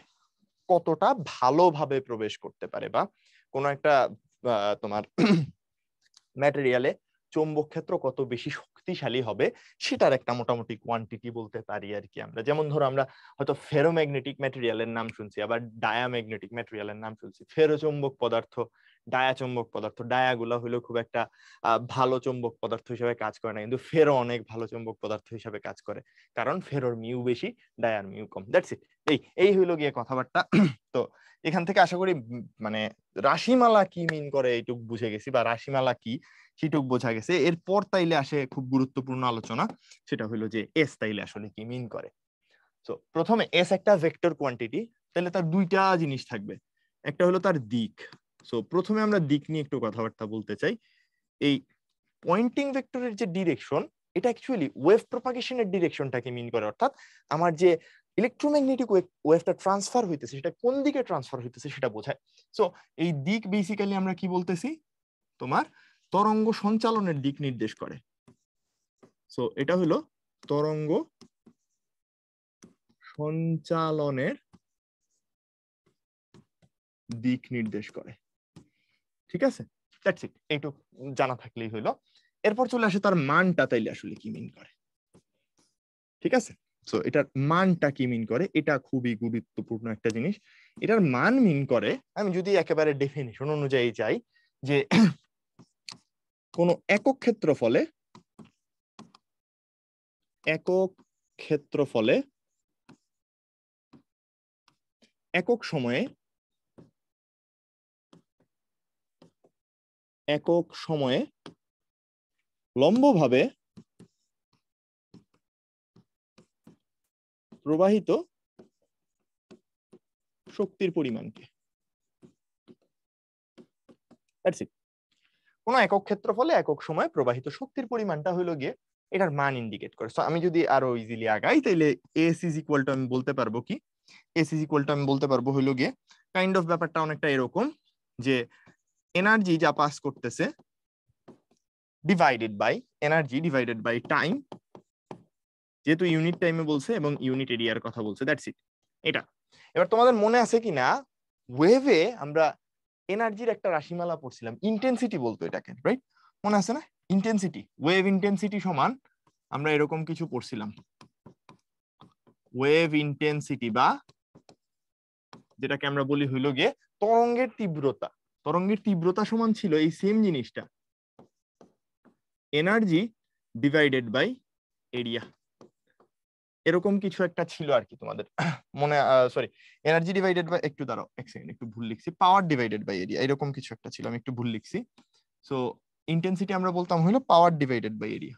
কতটা ভালোভাবে প্রবেশ করতে পারে, বা কোন একটা তোমার ম্যাটেরিয়ালে চৌম্বক ক্ষেত্র কত বেশি শক্তিশালী হবে, সেটার একটা মোটামুটি কোয়ান্টিটি বলতে পারি আর কি আমরা। যেমন ধরো আমরা হয়তো ফেরোম্যাগনেটিক ম্যাটেরিয়ালের নাম শুনছি, আবার ডায়াম্যাগনেটিক ম্যাটেরিয়ালের নাম শুনছি। ফেরোচৌম্বক পদার্থ, ডায়াচৌম্বক পদার্থ, ডায়াগুলা হলো খুব একটা ভালো চৌম্বক পদার্থ হিসেবে কাজ করে না, কিন্তু ফেরো অনেক ভালো চৌম্বক পদার্থ হিসেবে কাজ করে, কারণ ফেরোর মিউ বেশি, ডায়ার মিউ কম। That's it. এই হইলো গিয়ে কথাবার্তা। তো এখান থেকে আশা করি মানে রাশিমালা কি মিন করে এইটুক বুঝে গেছি, বা রাশিমালা কি সেটুক বোঝা গেছে। এরপর তাইলে আসে খুব গুরুত্বপূর্ণ আলোচনা, সেটা হলো যে এস তাইলে আসলে কি মিন করে। তো প্রথমে এস একটা ভেক্টর কোয়ান্টিটি, তাহলে তার দুইটা জিনিস থাকবে, একটা হলো তার দিক। সো প্রথমে আমরা দিক নিয়ে একটু কথাবার্তা বলতে চাই। এই পয়েন্টিং ভেক্টরের যে ডিরেকশন, এটা অ্যাকচুয়ালি ওয়েভ প্রপাগেশনের ডিরেকশনটাকে মিন করে, অর্থাৎ আমার যে ইলেকট্রোম্যাগনেটিক ওয়েভটা ট্রান্সফার হইতেছে সেটা কোন দিকে ট্রান্সফার হইতেছে সেটা বোঝায়। সো এই দিক বেসিক্যালি আমরা কি বলতেছি, তোমার তরঙ্গ সঞ্চালনের দিক নির্দেশ করে। সো এটা হলো তরঙ্গ সঞ্চালনের দিক নির্দেশ করে। ঠিক আছে, দ্যাটস ইট, এইটুক জানা থাকলেই হইলো। এরপর চলে আসে তার মানটা তাইলে আসলে কি মিন করে। ঠিক আছে, সো এটার মানটা কি মিন করে, এটা খুবই গুরুত্বপূর্ণ একটা জিনিস। এটার মান মিন করে, আমি যদি একেবারে ডেফিনিশন অনুযায়ী যাই, যে কোন একক ক্ষেত্রফলে একক সময়ে লম্বভাবে প্রবাহিত শক্তির পরিমাণকে, দ্যাটস ইট। কোন একক ক্ষেত্রফলে একক সময়ে প্রবাহিত শক্তির পরিমাণটা হলো গিয়ে এটার মান ইন্ডিকেট করে। সো আমি যদি আরো ইজিলি আগাই, তাইলে এস ইজ ইকুয়াল টু আমি বলতে পারবো কি, এস ইজ ইকুয়াল টু আমি বলতে পারবো হইলো গিয়ে কাইন্ড অফ ব্যাপারটা অনেকটা এরকম, যে এনার্জি যা পাস করতেছে ডিভাইডেড বাই টাইম, যেহেতু ইউনিট টাইমে বলছে এবং ইউনিট এরিয়ার কথা বলছে, দ্যাটস ইট। এটা এবার তোমাদের মনে আছে কিনা, ওয়েভে আমরা এনার্জির একটা রাশিমালা পড়ছিলাম, ইন্টেন্সিটি বলতো এটাকে, রাইট? মনে আছে না? ইন্টেন্সিটি, ওয়েভ ইন্টেন্সিটি সমান আমরা এরকম কিছু পড়ছিলাম, ওয়েভ ইন্টেন্সিটি, বা যেটাকে আমরা বলি হইলো গিয়ে তরঙ্গের তীব্রতা। তরঙ্গের তীব্রতা সমান ছিল এই সেম জিনিসটা, এনার্জি ডিভাইডেড বাই এরিয়া, এরকম কিছু একটা ছিল আর কি তোমাদের মনে, সরি, এনার্জি ডিভাইডেড বাই, একটু দাঁড়াও এক সেকেন্ড, একটু ভুল লিখছি, পাওয়ার ডিভাইডেড বাই এরিয়া, এরকম কিছু একটা ছিল, আমি একটু ভুল লিখছি। সো ইন্টেন্সিটি আমরা বলতাম হলো পাওয়ার ডিভাইডেড বাই এরিয়া,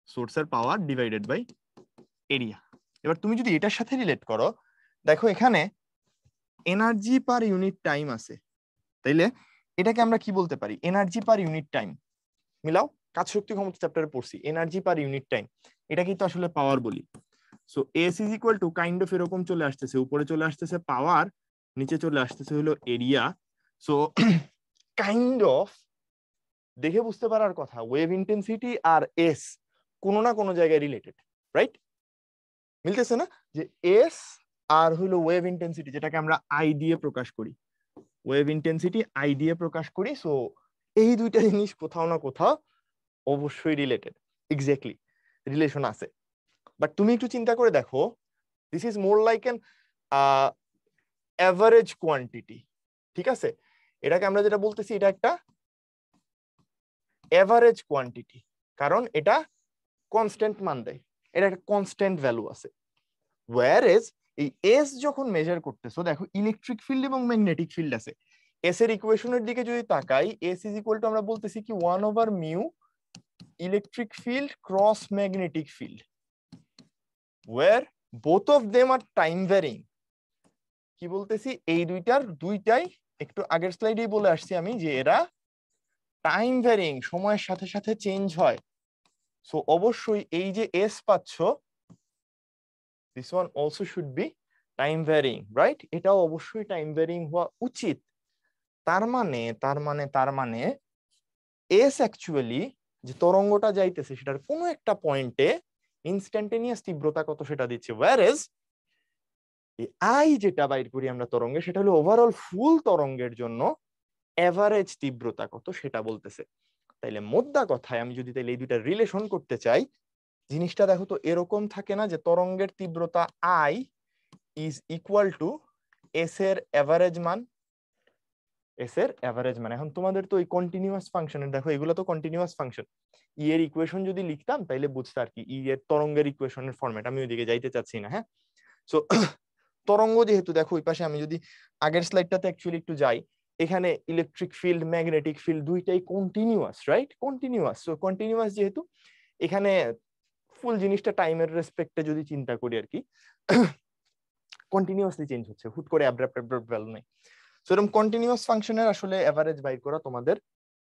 সোর্সের পাওয়ার ডিভাইডেড বাই এরিয়া। এবার তুমি যদি এটার সাথে রিলেট করো, দেখো এখানে এনার্জি পার ইউনিট টাইম আছে, তাইলে এটাকে আমরা কি বলতে পারি, এনার্জি পার ইউনিট টাইম। মিলাও, কাজ শক্তি ক্ষমতা চ্যাপ্টারে পড়ছি, এনার্জি পার ইউনিট টাইম, এটা কিন্তু আসলে পাওয়ার বলি। So S is equal two kind of এরকম চলে আসতেছে, উপরে চলে আসতেছে পাওয়ার, নিচে চলে আসতেছে হলো এরিয়া। সো কাইন্ড অফ দেখে বুঝতে পারার কথা, ওয়েভ ইন্টেন্সিটি আর এস কোনো না কোনো জায়গায় রিলেটেড, রাইট? মিলতেছে না? যে এস আর হলো ওয়েভ ইন্টেন্সিটি, যেটাকে আমরা আই দিয়ে প্রকাশ করি, ওয়েভ ইন্টেন্সিটি আই দিয়ে প্রকাশ করি। সো এই দুইটা জিনিস কোথাও না কোথাও অবশ্যই রিলেটেড, এক্স্যাক্টলি রিলেশন আছে। বাট তুমি একটু চিন্তা করে দেখো, this is more like N average quantity. ঠিক আছে, এটাকে আমরা যেটা বলতেছি, এটা একটা অ্যাভারেজ কোয়ান্টিটি, কারণ এটা কনস্ট্যান্ট মান দেয়, এটা একটা কনস্ট্যান্ট ভ্যালু আছে। ওয়্যারএজ এই এস যখন মেজার করতেছো, দেখো ইলেকট্রিক ফিল্ড এবং ম্যাগনেটিক ফিল্ড আছে। এস এর ইকুয়েশনের দিকে যদি তাকাই, এস ইজ ইকুয়াল টু আমরা বলতেছি কি 1/μ electric field cross magnetic field, where both of them are time varying। কি বলতেছি, এই দুইটাই একটু আগের স্লাইডেই বলে আসছি আমি, যে এরা টাইম ভ্যারিং, সময়ের সাথে সাথে চেঞ্জ হয়। সো অবশ্যই এই যে এস পাচ্ছ, this one also should be time varying, right? এটাও অবশ্যই টাইম ভ্যারিং হওয়া উচিত। তার মানে এস অ্যাকচুয়ালি যে তরঙ্গটা যাইতেছে, সেটার কোনো একটা পয়েন্টে ইনস্ট্যান্টেনিয়াস তীব্রতা কত সেটা দিচ্ছে, ওয়্যারএজ আই যেটা বাইর করি আমরা তরঙ্গে, সেটা হলো ওভারঅল ফুল তরঙ্গের জন্য এভারেজ তীব্রতা কত সেটা বলতেছে। তাইলে মোদ্দা কথায় আমি যদি তাইলে এই দুইটা রিলেশন করতে চাই, জিনিসটা দেখো তো এরকম থাকে না, যে তরঙ্গের তীব্রতা I is equal two S এর এভারেজ মান, এস এর এভারেজ মান। এখন তোমাদের তো এই কন্টিনিউয়াস ফাংশনের, দেখো এগুলো তো কন্টিনিউয়াস ফাংশন, ই এর ইকুয়েশন যদি লিখতাম তাইলে বুঝতে আর কি, ই এর তরঙ্গের ইকুয়েশনের ফরম্যাট, আমি ওইদিকে যাইতে চাচ্ছি না। হ্যাঁ, সো তরঙ্গ যেহেতু, দেখো ওই পাশে আমি যদি আগের স্লাইডটাতে অ্যাকচুয়ালি একটু যাই, এখানে ইলেকট্রিক ফিল্ড ম্যাগনেটিক ফিল্ড দুইটাই continuous, right? Continuous. So continuous যেহেতু, এখানে ফুল জিনিসটা টাইমের রেসপেক্টে যদি চিন্তা করি আর কি, কন্টিনিউয়াসলি চেঞ্জ হচ্ছে, হুট করে অ্যাব্রাপ্ট ভ্যালু নেই। সো এরকম কন্টিনিউয়াস ফাংশনের আসলে এভারেজ বাইর করা তোমাদের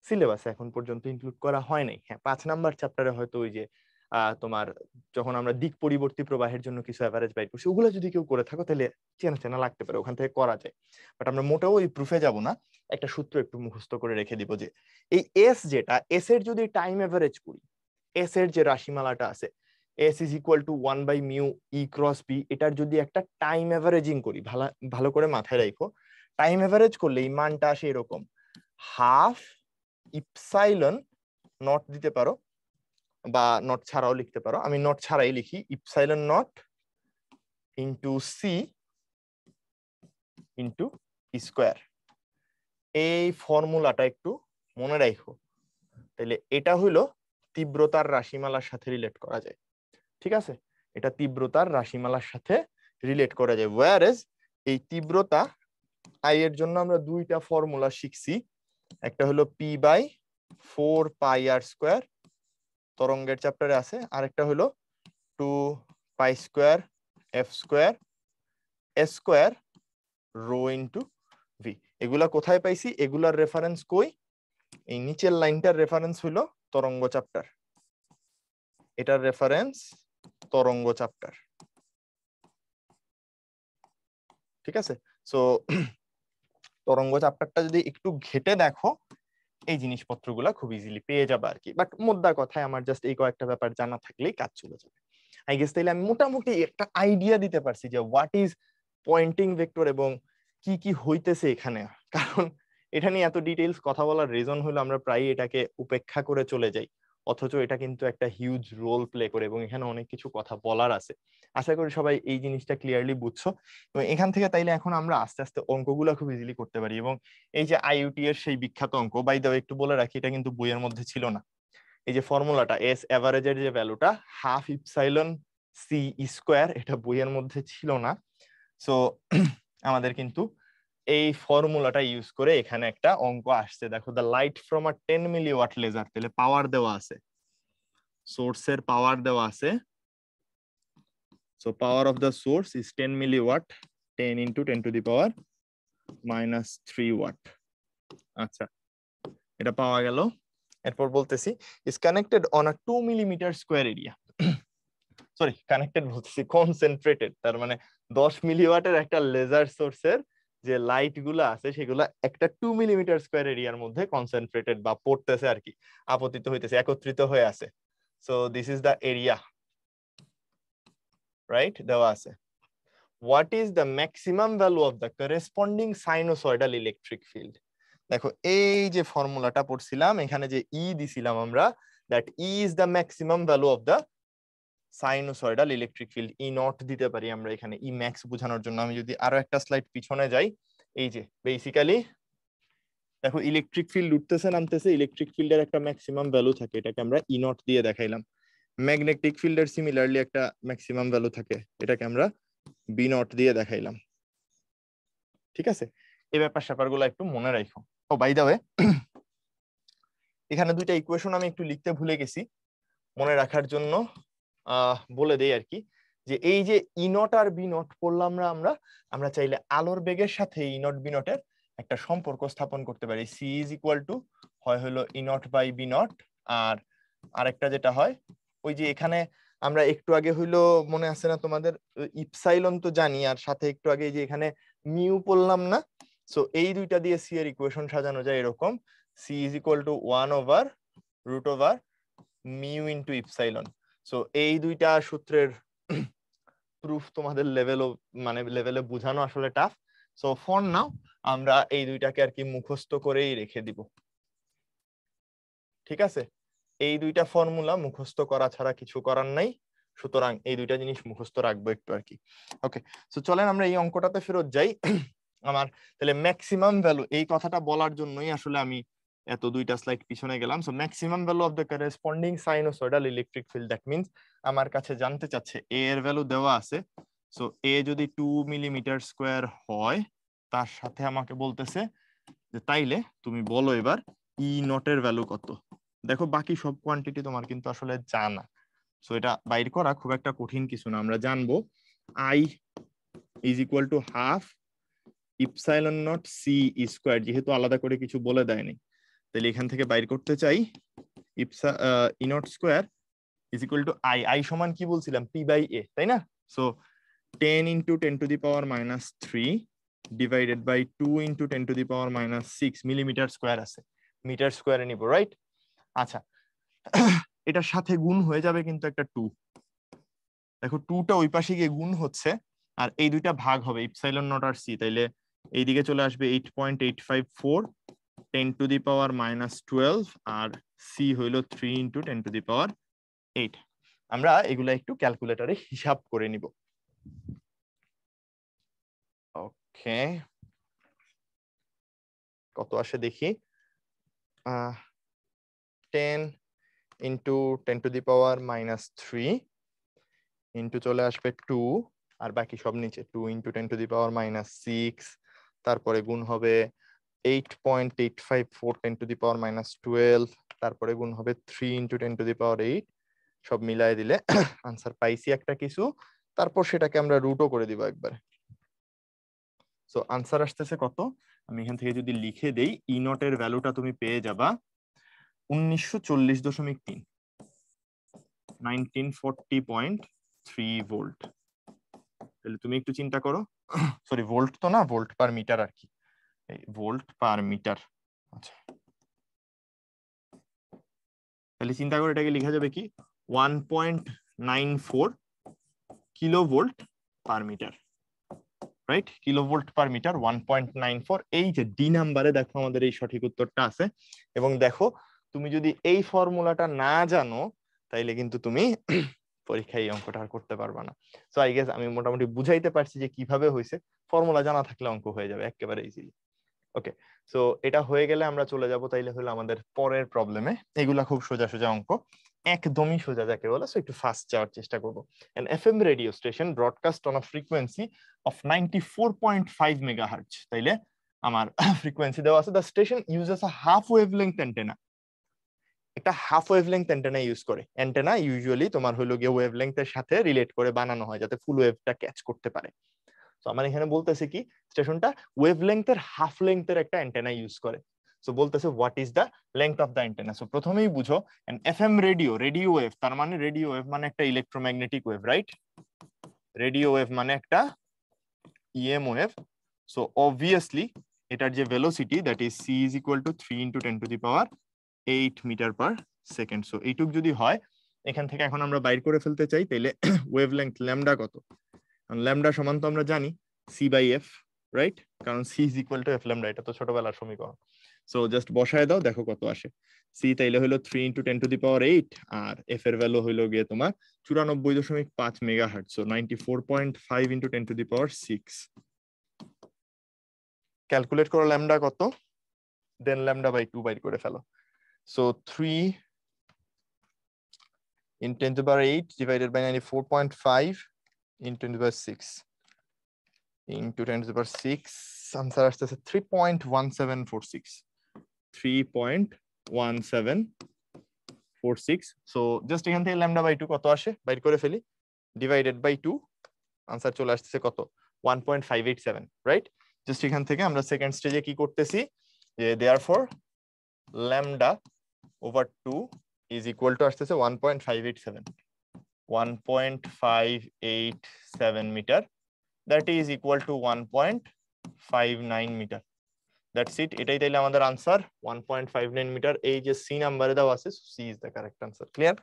সিলেবাসে এখন পর্যন্ত ইনক্লুড করা হয় নাই। হ্যাঁ, 5 নাম্বার চ্যাপ্টারে হয়তো ওই যে তোমার যখন আমরা দিক পরিবর্তী প্রবাহের জন্য কিছু অ্যাভারেজ বাইর করছি, ওগুলো যদি কেউ করে থাকো তাহলে চেনা চেনা লাগতে পারে, ওখান থেকে করা যায়। বাট আমরা মোটেও ওই প্রুফে যাব না, একটা সূত্র একটু মুখস্থ করে রেখে দিব যে এই এস যেটা, এস এর যদি টাইম অ্যাভারেজ করি, এস এর যে রাশিমালাটা আছে S is equal to 1/μ E cross B, এটার যদি একটা টাইম অ্যাভারেজিং করি, ভালো করে মাথায় রাখো, টাইম অ্যাভারেজ করলে এই মানটা আসে এরকম, হাফ ইপসাইলন নট দিতে পারো বা নট ছাড়াও লিখতে পারো, আমি নট ছাড়াই লিখি, epsilon naught into c into square. এই ফর্মুলাটা একটু মনে রাখো, তাহলে এটা হইলো তীব্রতার রাশিমালার সাথে রিলেট করা যায়। ঠিক আছে, এটা তীব্রতার রাশিমালার সাথে রিলেট করা যায়। ওয়্যারএজ এই তীব্রতা আই এর জন্য আমরা দুইটা ফর্মুলা শিখছি, একটা হলো p/4πr² তরঙ্গের চ্যাপ্টারে আছে, আর একটা হলো 2π² f² s² rho into V. এগুলা কোথায় পাইছি, এগুলার রেফারেন্স কই, এই নিচের লাইনটার রেফারেন্স হলো তরঙ্গ চ্যাপ্টার, এটার রেফারেন্স তরঙ্গ চ্যাপ্টার। ঠিক আছে, সো তরঙ্গ চ্যাপ্টারটা যদি একটু ঘেটে দেখো এই জিনিসপত্রগুলা খুব ইজিলি পেয়ে যাবে আর কি। বাট মোদ্দা কথায় আমার জাস্ট এই কয়েকটা ব্যাপার জানা থাকলেই কাজ চলে যাবে। আই গেস তাইলে আমি মোটামুটি একটা আইডিয়া দিতে পারছি যে হোয়াট ইজ পয়েন্টিং ভেক্টর এবং কি কি হইতেছে এখানে। কারণ এটা নিয়ে এত ডিটেইলস কথা বলার রিজন হলো আমরা প্রায় এটাকে উপেক্ষা করে চলে যাই, অথচ এটা কিন্তু একটা হিউজ রোল প্লে করে এবং এখানে অনেক কিছু কথা বলার আছে। আশা করি সবাই এই জিনিসটা ক্লিয়ারলি বুঝছো, এবং এখান থেকে তাইলে এখন আমরা আস্তে আস্তে অঙ্কগুলো খুব ইজিলি করতে পারি। এবং এই যে আইইউটি এর সেই বিখ্যাত অঙ্ক, বাই দ্য ওয়ে একটু বলে রাখি, এটা কিন্তু বইয়ের মধ্যে ছিল না। এই যে ফর্মুলাটা এস এভারেজের যে ভ্যালুটা হাফ ইপসাইলন সি স্কোয়ার, এটা বইয়ের মধ্যে ছিল না। সো আমাদের কিন্তু এই ফর্মুলাটা ইউজ করে এখানে একটা অঙ্ক আসছে। দেখো, the light from a 10 milliwatt laser, তাহলে পাওয়ার দেওয়া আছে, সোর্সের পাওয়ার দেওয়া আছে। So power of the source is 10 milliwatt, 10 into 10⁻³ watt. আচ্ছা, এটা পাওয়া গেল। এরপর বলতেছি is connected on a 2 millimetre square area, sorry connected বলতেছি কনসেন্ট্রেটেড, তার মানে 10 মিলিওয়াটের একটা লেজার সোর্সের যে লাইট গুলা আছে সেগুলা একটা 2 মিলিমিটার স্কোয়ার এরিয়ার মধ্যে কনসেন্ট্রেটেড বা পড়তেছে আর কি, আপতিত হইতেছে, একত্রিত হয়ে আছে। So this is the area, right, দেওয়া আছে। What is the maximum value of the corresponding sinusoidal electric field. দেখো এই যে ফর্মুলাটা পড়ছিলাম, এখানে যে ই দিছিলাম আমরা, that E is the maximum value of the sinusoidal electric field. E not দিতে পারি আমরা এখানে, ই ম্যাক্স বোঝানোর জন্য। আমি যদি আরো একটা স্লাইড পিছনে যাই, এই যে বেসিক্যালি দেখো ইলেকট্রিক ফিল্ড উঠতেছে নামতেছে, ইলেকট্রিক ফিল্ডের একটা ম্যাক্সিমাম ভ্যালু থাকে, এটাকে আমরা ই নট দিয়ে দেখাইলাম। ম্যাগনেটিক ফিল্ডের সিমিলারলি একটা ম্যাক্সিমাম ভ্যালু থাকে, এটাকে আমরা বি নট দিয়ে দেখাইলাম। ঠিক আছে, এই ব্যাপার স্যাপারগুলো একটু মনে রাখো। ও বাই দ্য ওয়ে, এখানে দুইটা ইকুয়েশন আমি একটু লিখতে ভুলে গেছি, মনে রাখার জন্য বলে দেই আর কি, যে এই যে ই নট আর বি নট পড়লাম আমরা চাইলে আলোর বেগের সাথে ই নট বি নটের একটা সম্পর্ক স্থাপন করতে পারি। সি ইজ ইকুয়াল টু হয় হলো ই নট বাই বি নট, আর আরেকটা যেটা হয় ওই যে এখানে আমরা একটু আগে হইলো মনে আছে না তোমাদের, ইপসাইলন তো জানি, আর সাথে একটু আগে যে এখানে মিউ পড়লাম না। সো এই দুইটা দিয়ে সি এর ইকুয়েশন সাজানো যায় এরকম, সি ইজ ইকুয়াল টু 1/√ওভার মিউ ইন্টু ইপসাইলন। সো এই দুইটা সূত্রের প্রুফ তোমাদের লেভেলে বোঝানো আসলে টাফ। সো ফর নাও আমরা এই দুইটাকে আর কি মুখস্থ করেই রেখে দিব। ঠিক আছে, এই দুইটা ফর্মুলা মুখস্থ করা ছাড়া কিছু করার নাই, সুতরাং এই দুইটা জিনিস মুখস্থ রাখবো একটু আর কি। ওকে, সো চলেন আমরা এই অঙ্কটাতে ফেরত যাই। আমার তাহলে ম্যাক্সিমাম ভ্যালু, এই কথাটা বলার জন্যই আসলে আমি এত দুইটা স্লাইড পিছনে গেলাম। So maximum value of the corresponding sinusoidal electric field, that means আমার কাছে জানতে চাচ্ছে এ এর ভ্যালু দেওয়া আছে। সো এ যদি 2 মিলিমিটার স্কোয়ার হয়, তার সাথে আমাকে বলতেছে যে তাইলে তুমি বলো এবার ই নটের ভ্যালু কত। দেখো বাকি সব কোয়ান্টিটি তোমার কিন্তু আসলে জানা, সো এটা বাইর করা খুব একটা কঠিন কিছু না। আমরা জানবো I is equal to half epsilon naught c square, যেহেতু আলাদা করে কিছু বলে দেয়নি, তাহলে এখান থেকে বাইর করতে চাই E not square is equal to I সমান কি বলছিলাম পি বাই এ, তাই না? So 10 into 10 to the power minus 3 divided by 2 into 10 to the power minus 6 millimetre square আছে, মিটার স্কয়ারে নিব, রাইট? আচ্ছা, এটার সাথে গুণ হয়ে যাবে কিন্তু একটা 2, দেখো 2টা ওই পাশে গিয়ে গুণ হচ্ছে আর এই দুইটা ভাগ হবে ইপসাইলন নট আর সি, তাইলে এইদিকে চলে আসবে 8.854 10 to the power minus 12 আর সি হইল 3 into 10 to the power 8। আমরা এগুলা একটু ক্যালকুলেটরে হিসাব করে নিব। ওকে, কত আসে দেখি। 10 into 10 to the power minus 3 into চলে আসবে 2 আর বাকি সব নিচে 2 into 10 to the power minus 6, তারপরে গুণ হবে 8.854 10 to the power minus 12, তারপরে গুণ হবে 3 into 10 to the power 8, সব মিলাই দিলে আনসার পাইছি একটা কিছু, তারপর সেটাকে আমরা রুটও করে দিব একবার। সো আনসার আসতেছে কত, আমি এখান থেকে যদি লিখে দেই, ই নটের ভ্যালুটা তুমি পেয়ে যাবা 1940.3 1940.3 ভোল্ট। তাহলে তুমি একটু চিন্তা করো, সরি ভোল্ট তো না, ভোল্ট পার মিটার আর কি, ভোল্ট পার মিটার। আচ্ছা, তাহলে চিন্তা করে এটাকে লেখা যাবে কি 1.94 kilovolt per metre, right? Kilovolt per metre 1.94। এই যে ডি নাম্বারে দেখো আমাদের এই সঠিক উত্তরটা আছে। এবং দেখো তুমি যদি এই ফর্মুলাটা না জানো তাইলে কিন্তু তুমি পরীক্ষায় এই অঙ্কটা আর করতে পারবা না। সো আই গেস আমি মোটামুটি বুঝাইতে পারছি যে কিভাবে হয়েছে, ফর্মুলা জানা থাকলে অঙ্ক হয়ে যাবে একেবারে ইজিলি। ওকে, সো এটা হয়ে গেলে আমরা চলে যাব তাইলে হলো আমাদের পরের প্রবলেমে। এগুলা খুব সোজা সোজা অঙ্ক, একদমই সোজা যাকে বলে। সো একটু ফাস্ট যাওয়ার চেষ্টা করব। an FM radio station broadcast on a frequency of 94.5 megahertz, তাইলে আমার ফ্রিকোয়েন্সি দেওয়া আছে, the station uses a half wavelength antenna, একটা হাফ ওয়েভলেংথ অ্যান্টেনা ইউজ করে। অ্যান্টেনা ইউজুয়ালি তোমার হলো গিয়ে ওয়েভলেংথের সাথে রিলেট করে বানানো হয় যাতে ফুল ওয়েভটা ক্যাচ করতে পারে। তো আমার এখানে বলতেছে কি স্টেশনটা ওয়েভলেংথের হাফ লেংথের একটা অ্যান্টেনা ইউজ করে। সো বলতেছে what is the length of the antenna. So প্রথমেই বুঝো an FM radio, radio wave তার মানে রেডিও ওয়েভ মানে একটা electromagnetic wave, right? Radio wave মানে একটা ইএম ওয়েভ। সো অবভিয়াসলি এটার যে velocity that is c is equal to 3 into 10 to the power 8 metre per second. So এইটুক যদি হয়, এখান থেকে এখন আমরা বাইর করে ফেলতে চাই, তাইলে ওয়েভলেংথ ল্যামডা কত? ল্যামডা সমান তো আমরা জানি সি বাই এফ, রাইট? কারণ c is equal to f lambda, এটা তো ছোটবেলার সমীকরণ। সো জাস্ট বসায় দাও, দেখো কত আসে। সি তাইলে হলো 3 ইন্টু 10 টু দি পাওয়ার 8 আর এফ এর ভ্যালু হইলো গিয়ে তোমার 94.5 megahertz. So 94.5 into 10 to the power 6। Calculate করো ল্যামডা কত, দেন ল্যামডা বাই 2 বাইর করে ফেলো। So 3 in 10 to the power 8 divided by 94.5 in 10 to the power 6 into 10 to the power 6, answer আসতেছে 3.1746 3.1746। সো জাস্ট এখান থেকে ল্যামডা বাই 2 কত আসে বাইর করে ফেলি, ডিভাইডেড বাই 2, আনসার চলে আসতেছে কত 1.587, রাইট? জাস্ট এখান থেকে আমরা সেকেন্ড স্টেজে কি করতেছি যে therefore lambda over 2 is equal to আসতেছে 1.587 metre, that is equal to 1.59 metre. That's it, এটাই তাইলে আমাদের আনসার 1.59 মিটার। এই যে সি নাম্বারে দেওয়া আছে, c is the correct answer. Clear?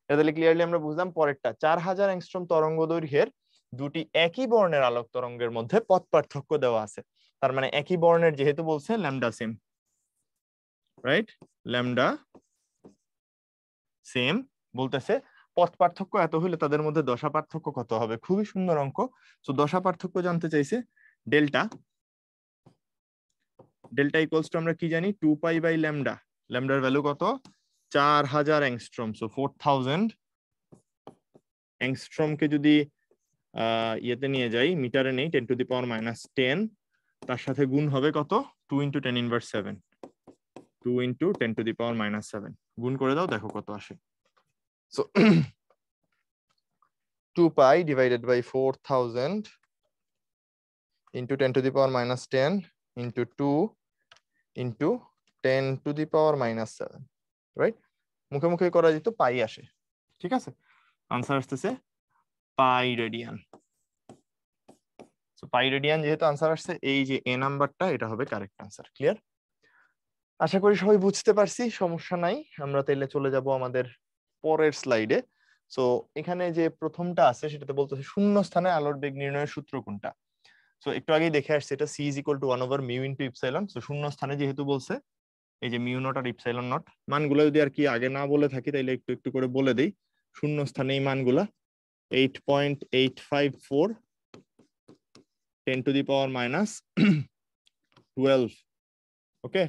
এটা তাহলে ক্লিয়ারলি আমরা বুঝলাম। পরেরটা 4000 অ্যাংস্ট্রম তরঙ্গ দৈর্ঘ্যের দুটি একই বর্ণের আলোক তরঙ্গের মধ্যে পথ পার্থক্য দেওয়া আছে। তার মানে একই বর্ণের যেহেতু বলছে lambda same, right? Lambda same বলতেছে, পথ পার্থক্য এত হলে তাদের মধ্যে দশা পার্থক্য কত হবে? খুবই সুন্দর অঙ্ক। তো দশা পার্থক্য জানতে চাইছে, ডেল্টা, ডেল্টা ইকুয়ালস টু আমরা কি জানি 2 পাই বাই ল্যামডা। ল্যামডার ভ্যালু কত? 4000 অ্যাংস্ট্রম। সো 4000 অ্যাংস্ট্রম কে যদি ইয়েতে নিয়ে যাই, মিটারে নেই, 10 টু দি পাওয়ার মাইনাস 10, তার সাথে গুণ হবে কত 2 into 10 inverse 7, 2 into 10 to the power minus 7 গুণ করে দাও, দেখো কত আসে। So 2 pi divided by 4000 into 10 to the power minus 10 into 2 into 10 to the power minus 7, right? মুখে মুখে করা যেত, পাই আসে। ঠিক আছে, আনসার আসতেছে পাই রেডিয়ান। সো পাই রেডিয়ান যেহেতু আনসার আসছে, এই যে এ নাম্বারটা এটা হবে কারেক্ট আনসার। ক্লিয়ার? আশা করি সবাই বুঝতে পারছি, সমস্যা নাই। আমরা তাইলে চলে যাব আমাদের পরের স্লাইডে। সো এখানে যে প্রথমটা আছে সেটাতে বলতেছে শূন্য স্থানে আলোর বেগ নির্ণয়ের সূত্র কোনটা। সো একটু আগেই দেখে আসছে, এটা C is equal to 1/μ into epsilon. So শূন্য স্থানে যেহেতু বলছে, এই যে মিউ নট আর ইপসাইলন নট মানগুলো যদি আর কি আগে না বলে থাকি তাইলে একটু একটু করে বলে দেই। শূন্য স্থানে এই মানগুলা 8.854 10⁻⁻12। ওকে,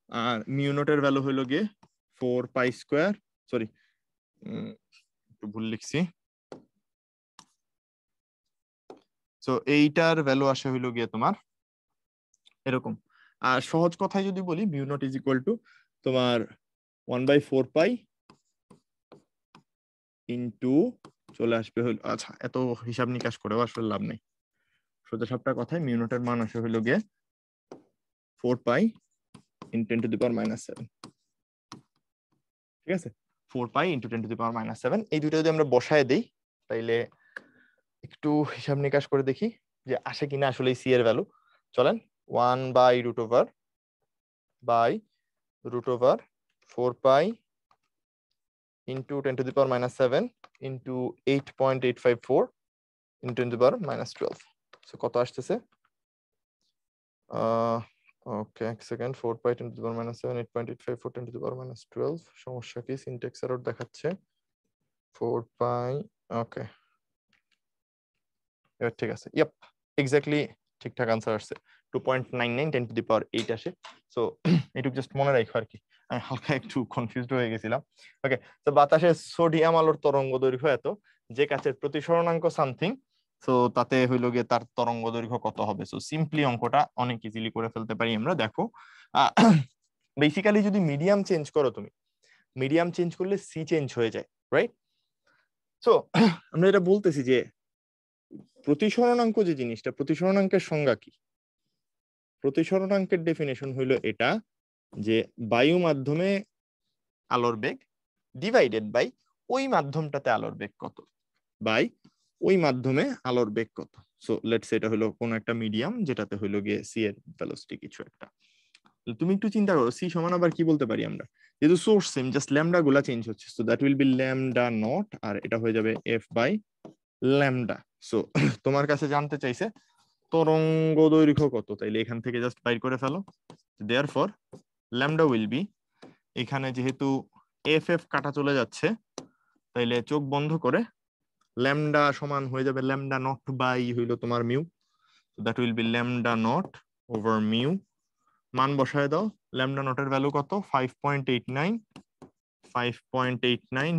আর মিউ নটের ভ্যালু হইলো গিয়ে 4 পাই স্কোয়ার, সরি একটু ভুল লিখছি। সো এইটার ভ্যালু আসে হইলো গিয়ে তোমার এরকম। আর সহজ কথায় যদি বলি, mu not is equal two তোমার 1/4 পাই ইন্টু চলে আসবে হইলো, আচ্ছা এত হিসাব নিকাশ করেও আসলে লাভ নেই, সোজা সাপটা কথায় মিউ নটের মান আসে হইলো গিয়ে 4 পাই ইন 10⁻⁻7। ঠিক আছে, 4 পাই ইন্টু 10⁻⁻7। এই দুটো যদি আমরা বসায় দেই তাইলে একটু হিসাব নিকাশ করে দেখি যে আসে কিনা আসলে সি এর ভ্যালু। চলেন, 1/√/√4 pi into 10⁻⁻7 into 8.854 into 10⁻⁻12। So কত আসতেছে? ওকে, এক সেকেন্ড। 4 পাই 10⁻⁻7 8.854 10⁻⁻12। সমস্যা কি? সিনট্যাক্স এরর দেখাচ্ছে। 4 পাই, ওকে এবার ঠিক আছে। ইয়াপ, এক্স্যাক্টলি ঠিকঠাক আনসার আসছে। 2.99 10⁸ আসে। সো এটুকু জাস্ট মনে রাখো আর কি, আমি হালকা একটু কনফিউজড হয়ে গেছিলাম। ওকে, তো বাতাসে সোডিয়াম আলোর তরঙ্গ দৈর্ঘ্য এত, যে কাচের প্রতিসরণাঙ্ক সামথিং, সো তাতে হইলো গিয়ে তার তরঙ্গ দৈর্ঘ্য কত হবে। সো সিম্পলি অঙ্কটা অনেক ইজিলি করে ফেলতে পারি আমরা। দেখো, বেসিক্যালি যদি মিডিয়াম চেঞ্জ করো তুমি, মিডিয়াম চেঞ্জ করলে সি চেঞ্জ হয়ে যায়, রাইট? সো আমরা এটা বলতেছি যে প্রতিসরণাঙ্ক যে জিনিসটা, প্রতিসরণাঙ্কের সংজ্ঞা কি? প্রতিসরণাঙ্কের ডেফিনেশন হইলো এটা যে বায়ু মাধ্যমে আলোর বেগ ডিভাইডেড বাই ওই মাধ্যমটাতে আলোর বেগ কত, বাই ওই মাধ্যমে আলোর বেগ কত। সো লেটস সে এটা হলো কোন একটা মিডিয়াম যেটাতে হইলো গিয়ে সি এর ভেলোসিটি কিছু একটা। তুমি একটু চিন্তা করো, সি সমান আবার কি বলতে পারি আমরা, যেহেতু সোর্স সেম, জাস্ট ল্যামডা গুলা চেঞ্জ হচ্ছে। So that will be lambda not, আর এটা হয়ে যাবে এফ বাই ল্যামডা। সো তোমার কাছে জানতে চাইছে তরঙ্গ দৈর্ঘ্য কত, তাইলে এখান থেকে জাস্ট বাইর করে ফেলো। দেয়ারফর ল্যামডা উইল বি, এখানে যেহেতু এফ এফ কাটা চলে যাচ্ছে, তাইলে চোখ বন্ধ করে ল্যামডা সমান হয়ে যাবে ল্যামডা নট বাই হইলো তোমার mu. That will be lambda not over mu. মান বসায় দাও, ল্যামডা নটের ভ্যালু কত? 5.89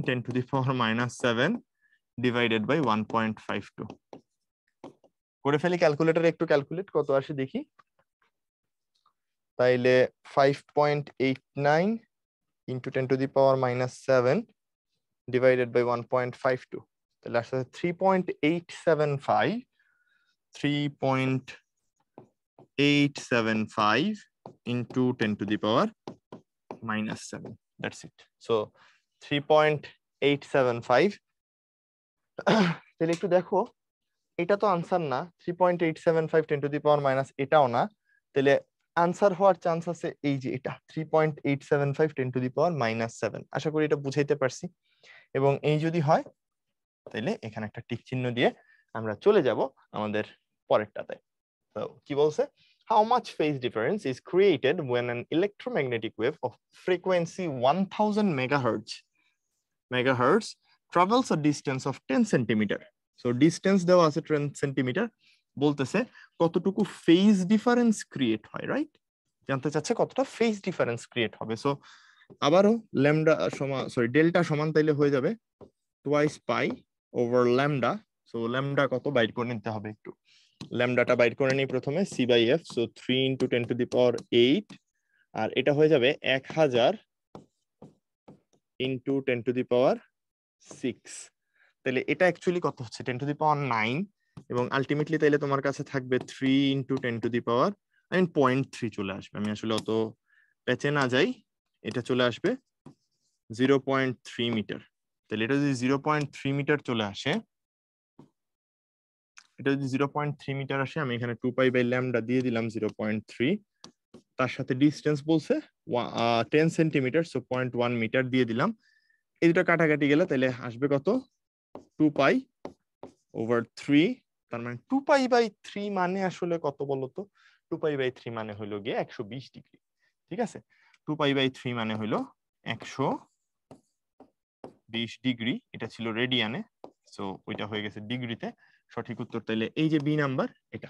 10⁻⁻7 ডিভাইডেড বাই 1.52। করে ফেলি ক্যালকুলেটরে, একটু ক্যালকুলেট কত আসে দেখি। তাইলে 5.89 ইন্টু 10⁻⁻7 ডিভাইডেড বাই 1.52, তাহলে আসলে 3.875 ইন্টু 10⁻⁻7। That's it. সো 3.875। তাহলে একটু দেখো, এটা তো আনসার না। 3.875 10⁻⁻, এটাও না। তাহলে আনসার হওয়ার চান্স আছে এই যে এটা 3.875 10⁻⁻7। আশা করি এটা বুঝাইতে পারছি। এবং এই যদি হয় তাহলে এখানে একটা টিক চিহ্ন দিয়ে আমরা চলে যাব আমাদের পরেরটাতে। তো কি বলছে? How much phase difference is created when an electromagnetic wave of frequency 1000 megahertz travels a distance of 10 centimeter? So distance দেওয়া আছে 10 সেন্টিমিটার, বলতেছে কতটুকু ফেজ ডিফারেন্স ক্রিয়েট হয়, রাইট? জানতে চাচ্ছে কতটা ফেজ ডিফারেন্স ক্রিয়েট হবে। সো আবারও ল্যামডা সমান, সরি ডেল্টা সমান তাইলে হয়ে যাবে টুয়াইস পাই ওভার ল্যামডা। সো ল্যামডা কত বাইর করে নিতে হবে, একটু ল্যামডাটা বাইর করে নিই প্রথমে। C by f, so 3 into 10⁸, আর এটা হয়ে যাবে 1000 ইন্টু 10⁻6। তাহলে এটা অ্যাকচুয়ালি কত হচ্ছে? 10⁻9। এবং আলটিমেটলি তাইলে তোমার কাছে থাকবে 3 ইন্টু 10⁻3 চলে আসবে। আমি আসলে অত পেঁচে না যাই, এটা চলে আসবে 0.3 মিটার। তাহলে এটা যদি 0.3 মিটার চলে আসে, এটা যদি 0.3 মিটার আসে, আমি এখানে 2π/λ দিয়ে দিলাম 0.3, তার সাথে ডিস্টেন্স বলছে 10 সেন্টিমিটার, সো 0.1 মিটার দিয়ে দিলাম। এই দুটো কাটাকাটি গেলে তাহলে আসবে কত, 2π/3। তার মানে 2π/3 মানে আসলে কত বলতো, 2π/3 মানে হইলো গিয়ে 120 ডিগ্রি। ঠিক আছে, 2π/3 মানে হইলো 120 ডিগ্রি। এটা ছিল রেডিয়ানে, সো ওইটা হয়ে গেছে ডিগ্রিতে। সঠিক উত্তর তাইলে এই যে বি নাম্বার এটা।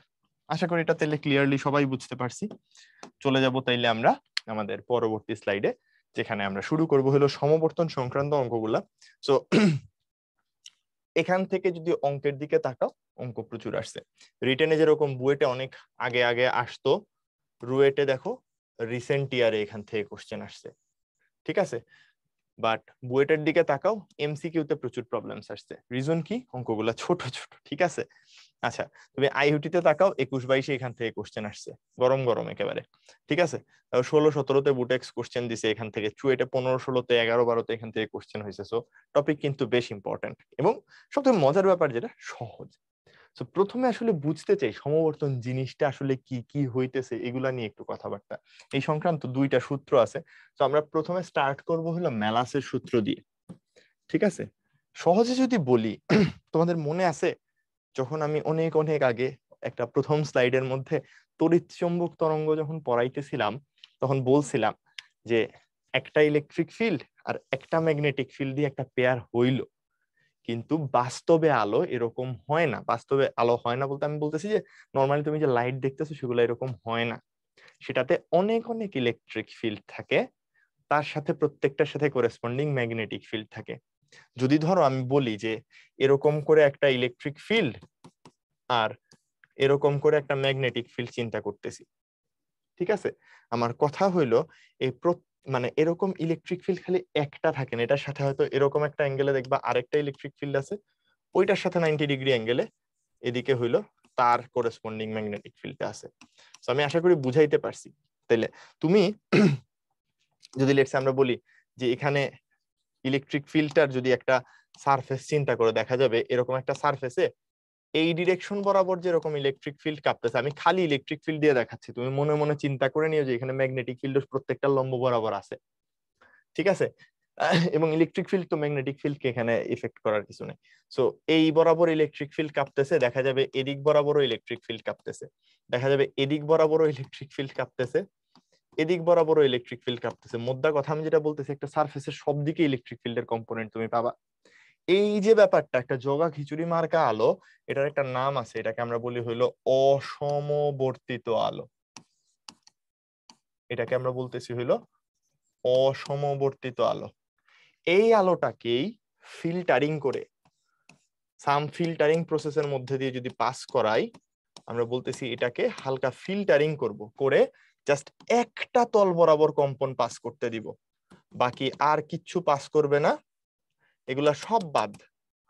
আশা করি এটা তাইলে ক্লিয়ারলি সবাই বুঝতে পারছি। চলে যাব তাইলে আমরা আমাদের পরবর্তী স্লাইডে, যেখানে আমরা শুরু করব হলো সমবর্তন সংক্রান্ত অঙ্কগুলা। সো এখান থেকে যদি অঙ্কের দিকে তাকাও, অঙ্ক প্রচুর আসছে। রিটেনে যেরকম বুয়েটে অনেক আগে আগে আসতো, রুয়েটে দেখো রিসেন্ট ইয়ারে এখান থেকে কোশ্চেন আসছে। ঠিক আছে, বাট বুয়েটের দিকে তাকাও, এমসিকিউতে প্রচুর প্রবলেমস আসছে। রিজন কি, অঙ্কগুলা ছোট ছোট। ঠিক আছে, আচ্ছা তুমি আইইউটিতে তাকাও, 21-22 এখান থেকে কোশ্চেন আসছে, গরম গরম একেবারে। ঠিক আছে, 16-17তে বুটেক্স কোশ্চেন দিছে এখান থেকে, চুয়েটে 15-16তে 11-12তে এখান থেকে কোশ্চেন হয়েছে। সো টপিক কিন্তু বেশ ইম্পর্টেন্ট, এবং সবথেকে মজার ব্যাপার যেটা সহজ। তো প্রথমে আসলে বুঝতে চাই সমবর্তন জিনিসটা আসলে কি কি হইতেছে, এগুলা নিয়ে একটু কথাবার্তা। এই সংক্রান্ত দুইটা সূত্র আছে। তো আমরা প্রথমে স্টার্ট করব হলো ম্যালাসের সূত্র দিয়ে। ঠিক আছে, সহজে যদি বলি, তোমাদের মনে আছে যখন আমি অনেক অনেক আগে একটা প্রথম স্লাইডের মধ্যে তড়িৎ চৌম্বক তরঙ্গ যখন পড়াইতেছিলাম, তখন বলছিলাম যে একটা ইলেকট্রিক ফিল্ড আর একটা ম্যাগনেটিক ফিল্ড দিয়ে একটা পেয়ার হইল, কিন্তু বাস্তবে আলো এরকম হয় না। বাস্তবে আলো হয় না বলতে আমি বলতেছি যে নর্মালি তুমি যে লাইট দেখতেছো সেগুলো এরকম হয় না। সেটাতে অনেক অনেক ইলেকট্রিক ফিল্ড থাকে, তার সাথে প্রত্যেকটার সাথে করেসপন্ডিং ম্যাগনেটিক ফিল্ড থাকে। যদি ধরো আমি বলি যে এরকম করে একটা ইলেকট্রিক ফিল্ড আর এরকম করে একটা ম্যাগনেটিক ফিল্ড চিন্তা করতেছি, ঠিক আছে, আমার কথা হইলো এই মানে এরকম ইলেকট্রিক ফিল্ড খালি একটা থাকে না, এটার সাথে হয়তো এরকম একটা অ্যাঙ্গেলে দেখবা আরেকটা ইলেকট্রিক ফিল্ড আছে, ওইটার সাথে 90 ডিগ্রি অ্যাঙ্গেলে এদিকে হইলো তার করেসপন্ডিং ম্যাগনেটিক ফিল্ডটা আছে। তো আমি আশা করি বুঝাইতে পারছি। তাইলে তুমি যদি লেটস আমরা বলি যে এখানে ইলেকট্রিক ফিল্ডটার যদি একটা সারফেস চিন্তা করে, দেখা যাবে এরকম একটা সারফেসে এই ডিরেকশন বরাবর যেরকম ইলেকট্রিক ফিল্ড কাঁপতেছে, আমি খালি ইলেকট্রিক ফিল্ড দিয়ে দেখাচ্ছি, তুমি মনে মনে চিন্তা করে নিও যে এখানে ম্যাগনেটিক ফিল্ড প্রত্যেকটা লম্ব বরাবর আছে। ঠিক আছে, এবং ইলেকট্রিক ফিল্ড তো ম্যাগনেটিক ফিল্ডকে এখানে ইফেক্ট করার কিছু নেই। সো এই বরাবর ইলেকট্রিক ফিল্ড কাঁপতেছে, দেখা যাবে এদিক বরাবরও ইলেকট্রিক ফিল্ড কাঁপতেছে, দেখা যাবে এদিক বরাবরও ইলেকট্রিক ফিল্ড কাঁপতেছে, এদিক বরাবরও ইলেকট্রিক ফিল্ড কাঁপতেছে। মোদ্দা কথা আমি যেটা বলতেছি, একটা সারফেসের সব দিকে ইলেকট্রিক ফিল্ডের কম্পোনেন্ট তুমি পাবা। এই যে ব্যাপারটা, একটা জগা খিচুড়ি মার্কা আলো, এটার একটা নাম আছে, এটাকে আমরা বলি হইলো অসমবর্তিত আলো। এটাকে আমরা বলতেছি হইলো অসমবর্তিত আলো। এই আলোটাকেই ফিল্টারিং করে, সাম ফিল্টারিং প্রসেসের মধ্যে দিয়ে যদি পাস করাই, আমরা বলতেছি এটাকে হালকা ফিল্টারিং করব, করে জাস্ট একটা তল বরাবর কম্পন পাস করতে দিব, বাকি আর কিচ্ছু পাস করবে না। এগুলা সব বাদ,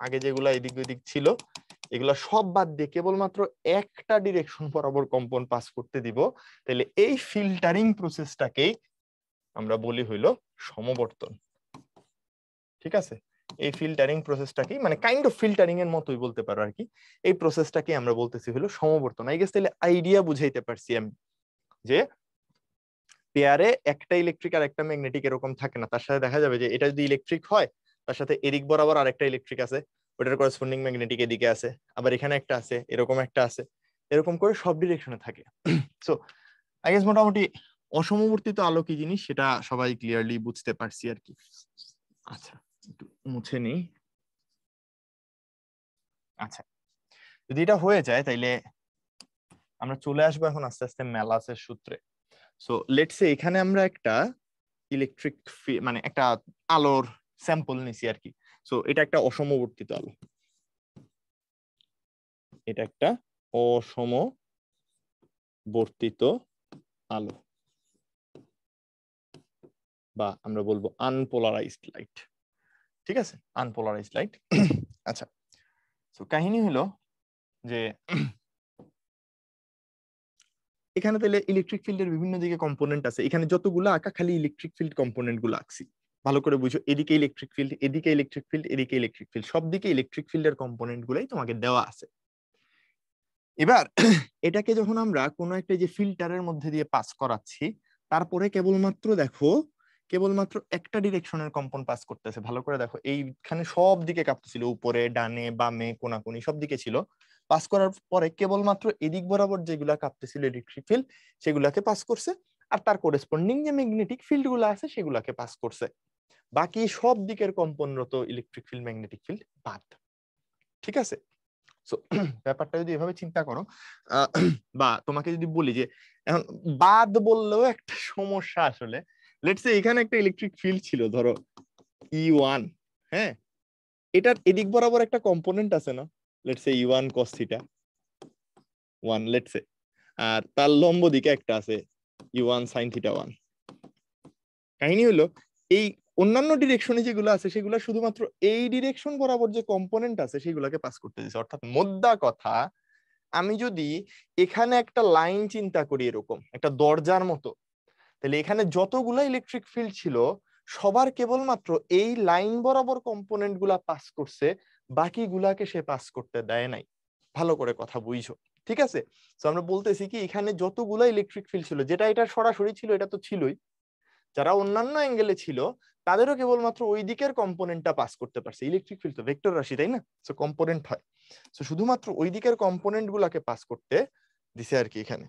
আগে যেগুলা এদিক ওদিক ছিল এগুলা সব বাদ দিয়ে কেবলমাত্র একটা ডিরেকশন বরাবর কম্পন পাস করতে দিব। তাহলে এই ফিল্টারিং প্রসেসটাকেই আমরা বলি হইলো সমবর্তন। ঠিক আছে, এই ফিল্টারিং প্রসেসটাকেই, মানে কাইন্ড অফ ফিল্টারিং এর মতোই বলতে পারো আর কি, এই প্রসেসটাকে আমরা বলতেছি হলো সমবর্তন। আই গেস তাহলে আইডিয়া বুঝাইতে পারছি আমি, যে পেয়ারে একটা ইলেকট্রিক আর একটা ম্যাগনেটিক এরকম থাকে না, তার সাথে দেখা যাবে যে এটা যদি ইলেকট্রিক হয়, তার সাথে এদিক বরাবর আরেকটা ইলেকট্রিক আছে, ওটার করেসপন্ডিং ম্যাগনেটিক এদিকে আছে, আবার এখানে একটা আছে, এরকম একটা আছে, এরকম করে সব ডিরেকশনে থাকে। সো আই গেস মোটামুটি অসমবর্তিত আলো কি জিনিস সেটা সবাই ক্লিয়ারলি বুঝতে পারছি আর কি। আচ্ছা একটু মুছে নিই। আচ্ছা, যদি এটা হয়ে যায় তাইলে আমরা চলে আসবো এখন আস্তে আস্তে ম্যালাসের সূত্রে। সো লেটস সে এখানে আমরা একটা ইলেকট্রিক মানে একটা আলোর স্যাম্পল নিছি আর কি। সো এটা একটা অসমবর্তিত আলো, এটা একটা অসমবর্তিত আলো, বা আমরা বলবো আনপোলারাইজড লাইট। ঠিক আছে, আনপোলারাইজড লাইট। আচ্ছা, সো কাহিনী হলো যে এখানে তাহলে ইলেকট্রিক ফিল্ডের বিভিন্ন দিকে কম্পোনেন্ট আছে, এখানে যতগুলো আঁকা খালি ইলেকট্রিক ফিল্ড কম্পোনেন্ট গুলো আঁকছি। ভালো করে বুঝো, এদিকে ইলেকট্রিক ফিল্ড, এদিকে ইলেকট্রিক ফিল্ড, এদিকে ইলেকট্রিক ফিল্ড, সব দিকে ইলেকট্রিক ফিল্ডের কম্পোনেন্ট গুলাই তোমাকে দেওয়া আছে। এবার এটাকে যখন আমরা কোনো একটা যে ফিল্টারের মধ্যে দিয়ে পাস করাচ্ছি, তারপরে কেবলমাত্র দেখো, কেবলমাত্র একটা ডিরেকশনের কম্পন পাস করতেছে। ভালো করে দেখো, এইখানে সব দিকে কাঁপতেছিল, উপরে ডানে বামে কোনাকুনি সব দিকে ছিল। পাস করার পরে কেবলমাত্র এদিক বরাবর যেগুলা কাঁপতেছিল ইলেকট্রিক ফিল্ড, সেগুলাকে পাস করছে, আর তার করেসপন্ডিং যে ম্যাগনেটিক ফিল্ড গুলো আছে সেগুলাকে পাস করছে। বাকি সব দিকের কম্পনরত ইলেকট্রিক ফিল্ড ম্যাগনেটিক ফিল্ড বাদ। ঠিক আছে? সো ব্যাপারটা যদি এভাবে চিন্তা করো, বা তোমাকে যদি বলি যে এখন বাদ বললেও একটা সমস্যা আসলে। লেটস সে এখানে একটা ইলেকট্রিক ফিল্ড ছিল ধরো E1, হ্যাঁ, এটার এদিক বরাবর একটা কম্পোনেন্ট আছে না, let's say E1 cos theta 1, let's say, আর তার লম্ব দিকে একটা আছে E1 sin থিটা 1। কাহিনী হলো এই অন্যান্য ডিরেকশনে যেগুলো আছে সেগুলো শুধুমাত্র এই ডিরেকশন বরাবর যে কম্পোনেন্ট আছে সেগুলোকে পাস করতে দিচ্ছে। অর্থাৎ মোদ্দা কথা, আমি যদি এখানে একটা লাইন চিন্তা করি এরকম একটা দরজার মতো, তাহলে এখানে যতগুলো ইলেকট্রিক ফিল্ড ছিল সবার কেবলমাত্র এই লাইন বরাবর কম্পোনেন্ট গুলা পাস করছে, বাকিগুলাকে সে পাস করতে দেয় নাই। ভালো করে কথা বুঝছো? ঠিক আছে? তো আমরা বলতেছি কি, এখানে যতগুলো ইলেকট্রিক ফিল্ড ছিল, যেটা এটা সরাসরি ছিল এটা তো ছিলই, যারা অন্যান্য অ্যাঙ্গেলে ছিল তাদেরও কেবলমাত্র ওই দিকের কম্পোনেন্টটা পাস করতে পারছে। ইলেকট্রিক ফিল্ড তো ভেক্টর রাশি, তাই না? সো কম্পোনেন্ট হয়, সো শুধুমাত্র ওই দিকের কম্পোনেন্ট গুলাকে পাস করতে দিছে আর কি এখানে।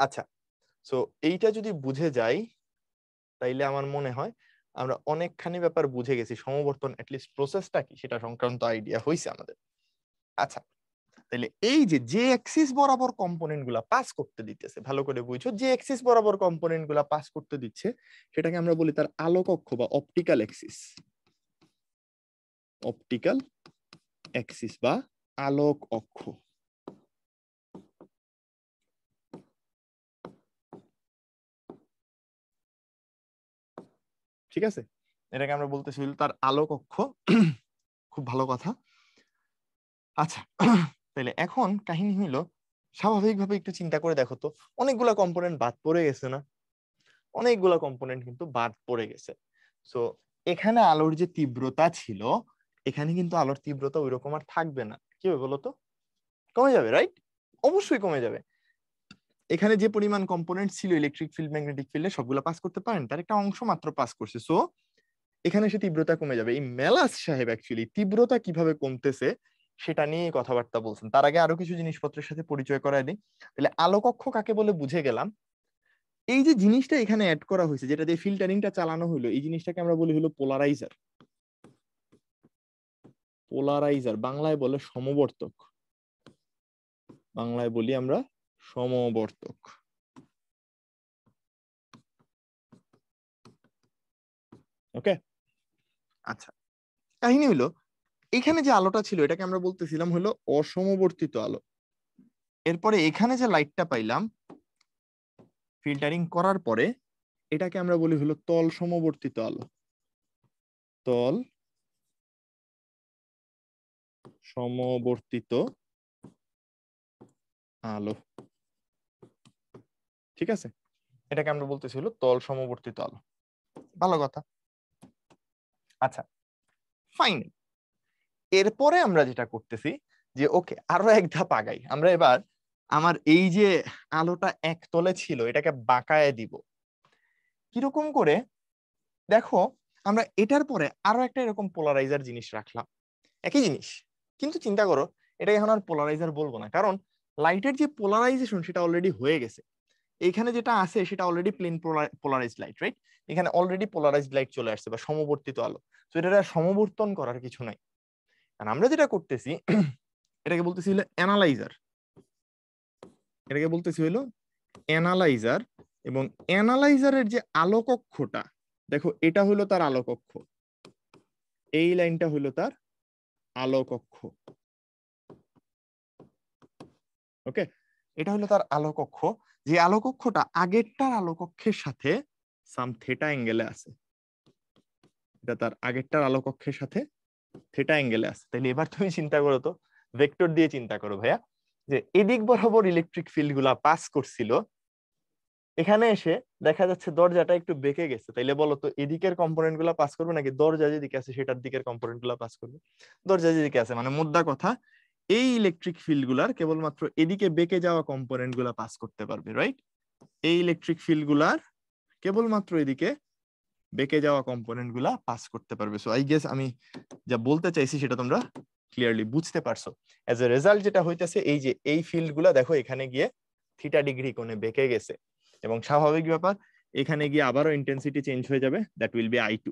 আচ্ছা, সো এইটা যদি বুঝে যাই তাইলে আমার মনে হয় আমরা অনেকখানি ব্যাপার বুঝে গেছি, সমবর্তন অ্যাটলিস্ট প্রসেসটা কি সেটা সংক্রান্ত আইডিয়া হয়েছে আমাদের। আচ্ছা, তাহলে এই যে যে অ্যাক্সিস বরাবর কম্পোনেন্ট গুলা পাস করতে দিতেছে, ভালো করে বুঝছো, যে অ্যাক্সিস বরাবর কম্পোনেন্ট গুলা পাস করতে দিচ্ছে সেটাকে আমরা বলি তার আলোক অক্ষ বা অপটিক্যাল অ্যাক্সিস। অপটিক্যাল অ্যাক্সিস বা আলোক অক্ষ। ঠিক আছে, এটাকে আমরা বলতেছি তার আলোক অক্ষ। খুব ভালো কথা। আচ্ছা, তাহলে এখন কাহিনী হইলো, স্বাভাবিকভাবে একটু চিন্তা করে দেখো তো, অনেকগুলা কম্পোনেন্ট বাদ পড়ে গেছে না? অনেকগুলা কম্পোনেন্ট কিন্তু বাদ পড়ে গেছে। সো এখানে আলোর যে তীব্রতা ছিল, এখানে কিন্তু আলোর তীব্রতা ওইরকম আর থাকবে না। কি হবে বলতো? কমে যাবে, রাইট? অবশ্যই কমে যাবে। এখানে যে পরিমাণ কম্পোনেন্ট ছিল ইলেকট্রিক ফিল্ড ম্যাগনেটিক ফিল্ডে সবগুলো পাস করতে পারেন, তার একটা অংশ মাত্র পাস করছে। সো এখানে সে তীব্রতা কমে যাবে। এই মেলাস সাহেব অ্যাকচুয়ালি তীব্রতা কিভাবে কমতেছে সেটা নিয়ে কথাবার্তা বলছেন। তার আগে আরো কিছু জিনিসপত্রের সাথে পরিচয় করায় দিই। তাহলে আলোক অক্ষ কাকে বলে বুঝে গেলাম। এই যে জিনিসটা এখানে অ্যাড করা হয়েছে, যেটা দিয়ে ফিল্টারিংটা চালানো হলো, এই জিনিসটাকে আমরা বলি হলো পোলারাইজার। পোলারাইজার বাংলায় বলে সমবর্তক, বাংলায় বলি আমরা সমবর্তক। ওকে, আচ্ছা, কাহিনী হলো এখানে যে আলোটা ছিল এটাকে আমরা বলতেছিলাম হলো অসমবর্তিত আলো। এরপরে এখানে যে লাইটটা পাইলাম ফিল্টারিং করার পরে, এটাকে আমরা বলি হলো তল সমবর্তিত আলো। তল সমবর্তিত আলো। ঠিক আছে, এটাকে আমরা বলতেছি হলো তল সমবর্তিত আলো। ভালো কথা। আচ্ছা, ফাইন। এরপরে আমরা যেটা করতেছি যে ওকে, আরো এক ধাপ আগাই আমরা। এবার আমার এই যে আলোটা এক তলে ছিল এটাকে বাঁকায় দিব। কিরকম করে দেখো, আমরা এটার পরে আরো একটা এরকম পোলারাইজার জিনিস রাখলাম, একই জিনিস, কিন্তু চিন্তা করো এটা এখন আর পোলারাইজার বলবো না, কারণ লাইটের যে পোলারাইজেশন সেটা অলরেডি হয়ে গেছে। এখানে যেটা আছে সেটা already plane polarised light, right? এখানে অলরেডি পোলারাইজড লাইট চলে আসছে বা সমবর্তিত আলো। তো এটা সমবর্তন করার কিছু নাই। আর আমরা যেটা করতেছি এটাকে বলতেছি হলো অ্যানালাইজার। এটাকে বলতেছি হলো অ্যানালাইজার। এবং অ্যানালাইজারের যে আলোক অক্ষটা, দেখো এটা হলো তার আলোক অক্ষ, এই লাইনটা হলো তার আলোক অক্ষ। ওকে, এটা হলো তার আলোক অক্ষ। যে আলোক অক্ষটা আগেরটার আলোক অক্ষের সাথে সাম থিটা অ্যাঙ্গেলে আছে। এটা তার আগেরটার আলোক অক্ষের সাথে থিটা অ্যাঙ্গেলে আছে। তাহলে এবার তুমি চিন্তা করো তো, ভেক্টর দিয়ে চিন্তা করো ভাইয়া, যে এদিক বরাবর ইলেকট্রিক ফিল্ড গুলা পাস করছিল, এখানে এসে দেখা যাচ্ছে দরজাটা একটু বেঁকে গেছে, তাইলে বলো তো এদিকের কম্পোনেন্ট গুলা পাস করবে নাকি দরজা যেদিকে আছে সেটার দিকের কম্পোনেন্ট গুলা পাস করবে? দরজা যেদিকে আছে, মানে মোদ্দা কথা এই ইলেকট্রিক ফিল্ড গুলার কেবলমাত্র এদিকে বেঁকে যাওয়া কম্পোনেন্ট গুলা পাস করতে পারবে, রাইট? এই ইলেকট্রিক ফিল্ড গুলার কেবলমাত্র এদিকে বেঁকে যাওয়া কম্পোনেন্ট গুলা পাস করতে পারবে। সো আই গেস আমি যা বলতে চাইছি সেটা তোমরা ক্লিয়ারলি বুঝতে পারছো। এজ এ রেজাল্ট যেটা হইতেছে এই যে এই ফিল্ড গুলা দেখো এখানে গিয়ে থিটা ডিগ্রি কোণে বেঁকে গেছে, এবং স্বাভাবিক ব্যাপার এখানে গিয়ে আবারও ইন্টেন্সিটি চেঞ্জ হয়ে যাবে, দ্যাট উইল বি I2।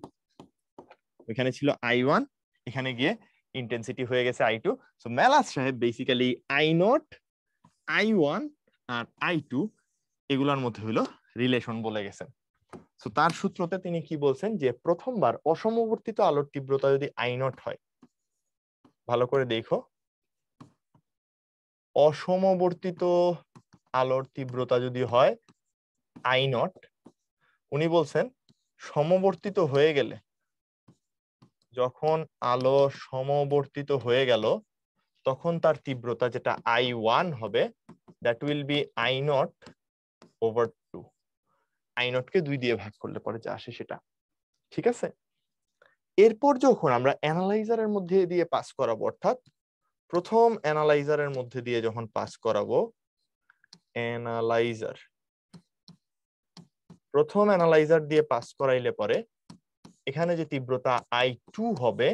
এখানে ছিল I1, এখানে গিয়ে ইন্টেন্সিটি হয়ে গেছে I2। সো মেলাস সাহেব বেসিক্যালি I0, I1 আর I2 এগুলোর মধ্যে হলো রিলেশন বলে গেছেন। সো তার সূত্রতে তিনি কি বলছেন যে প্রথমবার অসমবর্তিত আলোর তীব্রতা যদি I0 হয়, ভালো করে দেখো, অসমবর্তিত আলোর তীব্রতা যদি হয় I0, উনি বলছেন সমবর্তিত হয়ে গেলে, যখন আলো সমবর্তিত হয়ে গেল তখন তার তীব্রতা যেটা I1 হবে, that will B I0 over 2। I0 কে 2 দিয়ে ভাগ করলে পরে যা আসে সেটা, ঠিক আছে? এরপর যখন আমরা অ্যানালাইজারের মধ্যে দিয়ে পাস করাবো, অর্থাৎ প্রথম অ্যানালাইজারের মধ্যে দিয়ে যখন পাস করাবো, প্রথম অ্যানালাইজার দিয়ে পাস করাইলে পরে এখানে যে তীব্রতা I2 হবে,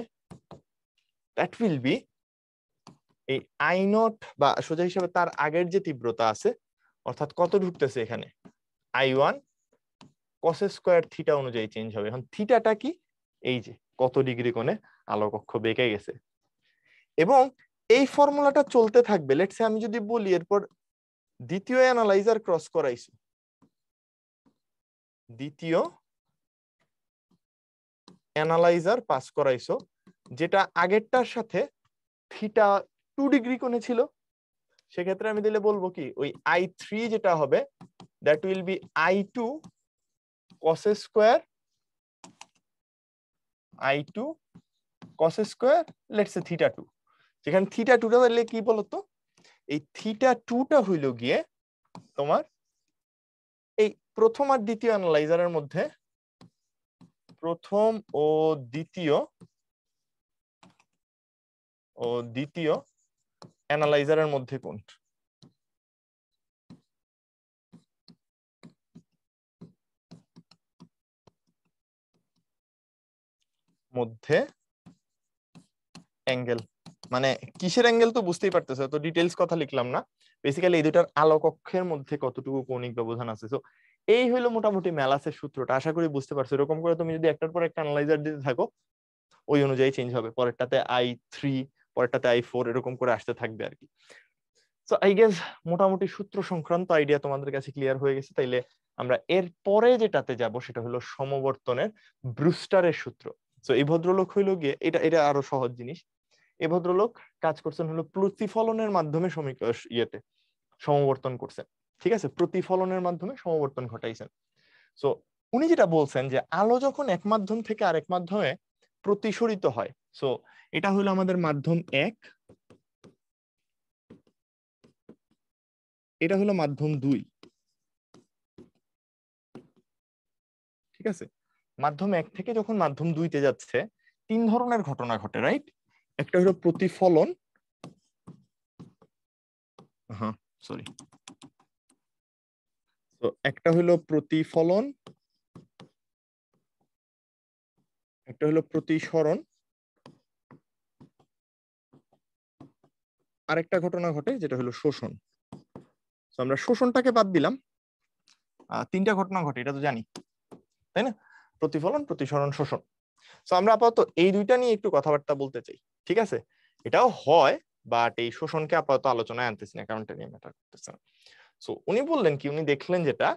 দ্যাট উইল বি এই I0 বা সোজা হিসাবে তার আগের যে তীব্রতা আছে, অর্থাৎ কত ঢুকতেছে এখানে I1 cos স্কয়ার থিটা অনুযায়ী চেঞ্জ হবে। এখন থিটাটা কি? এই যে কত ডিগ্রি কোণে আলোক অক্ষ বেঁকে গেছে, এবং এই ফর্মুলাটা চলতে থাকবে। লেটস সে আমি যদি বলি এরপর দ্বিতীয় অ্যানালাইজার ক্রস করাইছো, দ্বিতীয় অ্যানালাইজার পাস করাইছো, যেটা আগেরটার সাথে থিটা 2 ডিগ্রি কোণে ছিল, সেক্ষেত্রে আমি দিলে বলবো কি ওই I3 যেটা হবে, that will B I2 cos square, I2 cos square let's say theta 2। যেখানে থিটা 2টা হলে কি বলতো, এই থিটা 2টা হইল গিয়ে তোমার এই প্রথম আর দ্বিতীয় অ্যানালাইজারের মধ্যে, প্রথম ও দ্বিতীয় অ্যানালাইজারের মধ্যে কোণ মধ্যে অ্যাঙ্গেল, মানে কিসের অ্যাঙ্গেল তো বুঝতেই পারতেছো, তো ডিটেইলস কথা লিখলাম না। বেসিক্যালি এই দুটার আলোক অক্ষের মধ্যে কতটুকু কৌণিক ব্যবধান আছে। সো এই হলো মোটামুটি মেলাসের সূত্রটা, আশা করি বুঝতে পারছো। এরকম করে তুমি যদি একটার পর একটা অ্যানালাইজার দিতে থাকো, ওই অনুযায়ী চেঞ্জ হবে, পরেরটাতে I3, পরেরটাতে I4, এরকম করে আসতে থাকবে আর কি। সো আই গেস মোটামুটি সূত্র সংক্রান্ত আইডিয়া তোমাদের কাছে ক্লিয়ার হয়ে গেছে। তাইলে আমরা এর পরে যেটাতে যাব সেটা হলো সমবর্তনের ব্রুস্টারের সূত্র। সো এই ভদ্রলোক হইলো গিয়ে, এটা আরো সহজ জিনিস। এই ভদ্রলোক কাজ করছেন হলো প্রতিফলনের মাধ্যমে সমবর্তন করছেন, ঠিক আছে? প্রতিফলনের মাধ্যমে সমবর্তন ঘটাইছেন। সো উনি যেটা বলছেন যে আলো যখন এক মাধ্যম থেকে আরেক মাধ্যমে প্রতিসরিত হয়, সো এটা হলো আমাদের মাধ্যম 1, এটা হলো মাধ্যম 2, ঠিক আছে? মাধ্যম 1 থেকে যখন মাধ্যম 2-তে যাচ্ছে, 3 ধরনের ঘটনা ঘটে, রাইট? একটা হলো প্রতিফলন, হ্যাঁ সরি, তো একটা হলো প্রতিফলন, একটা হলো প্রতিসরণ, আরেকটা ঘটনা ঘটে যেটা হলো শোষণ। তো আমরা শোষণটাকে বাদ দিলাম, 3টা ঘটনা ঘটে, এটা তো জানি, তাই না? প্রতিফলন, প্রতিসরণ, শোষণ। তো আমরা আপাতত এই দুইটা নিয়ে একটু কথাবার্তা বলতে চাই, ঠিক আছে? এটাও হয়, বাট এই শোষণকে আপাতত আলোচনায় আনতেছি না, কারণ এটা নিয়ে ম্যাটার করতেছে না। সো উনি বললেন কি, উনি দেখলেন যেটা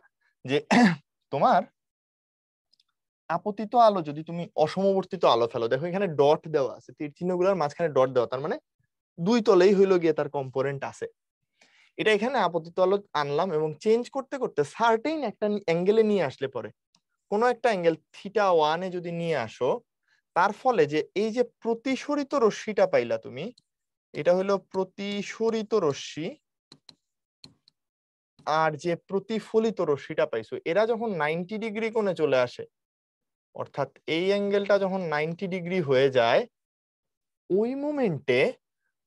যে তোমার আপতিত আলো যদি তুমি অসমবর্তিত আলো ফেলো, দেখো এখানে ডট দেওয়া আছে, তীর চিহ্নগুলোর মাঝখানে ডট দেওয়া, তার মানে দুই তলেই হইলো গিয়ে তার কম্পোনেন্ট আছে। এটা এখানে আপতিত আলো আনলাম এবং চেঞ্জ করতে করতে সার্টেইন একটা অ্যাঙ্গেলে নিয়ে আসলে পরে, কোনো একটা অ্যাঙ্গেল θ1 যদি নিয়ে আসো, তার ফলে যে এই যে প্রতিসরিত রশ্মিটা পাইলা তুমি, এটা হলো প্রতিসরিত রশ্মি, আর যে প্রতিফলিত রশ্মিটা পাইছো এরা যখন 90 ডিগ্রি কোণে চলে আসে, অর্থাৎ এই অ্যাঙ্গেলটা যখন 90 ডিগ্রি হয়ে যায়, ওই মোমেন্টে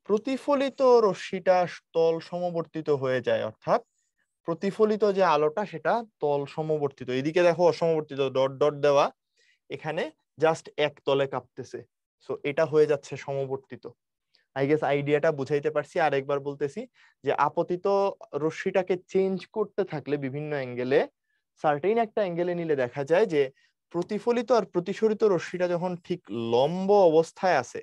প্রতিফলিত রশ্মিটা তল সমবর্তিত হয়ে যায়, অর্থাৎ প্রতিফলিত যে আলোটা সেটা তল সমবর্তিত। এদিকে দেখো অসমবর্তিত ডট ডট দেওয়া, এখানে জাস্ট এক তলে কাঁপতেছে, সো এটা হয়ে যাচ্ছে সমবর্তিত। আই গেস আইডিয়াটা বুঝাইতে পারছি। আরেকবার বলতেছি যে আপতিত রশ্মিটাকে চেঞ্জ করতে থাকলে বিভিন্ন অ্যাঙ্গেলে, সার্টেইন একটা অ্যাঙ্গেলে নিলে দেখা যায় যে প্রতিফলিত আর প্রতিসরিত রশ্মিটা যখন ঠিক লম্ব অবস্থায় আছে,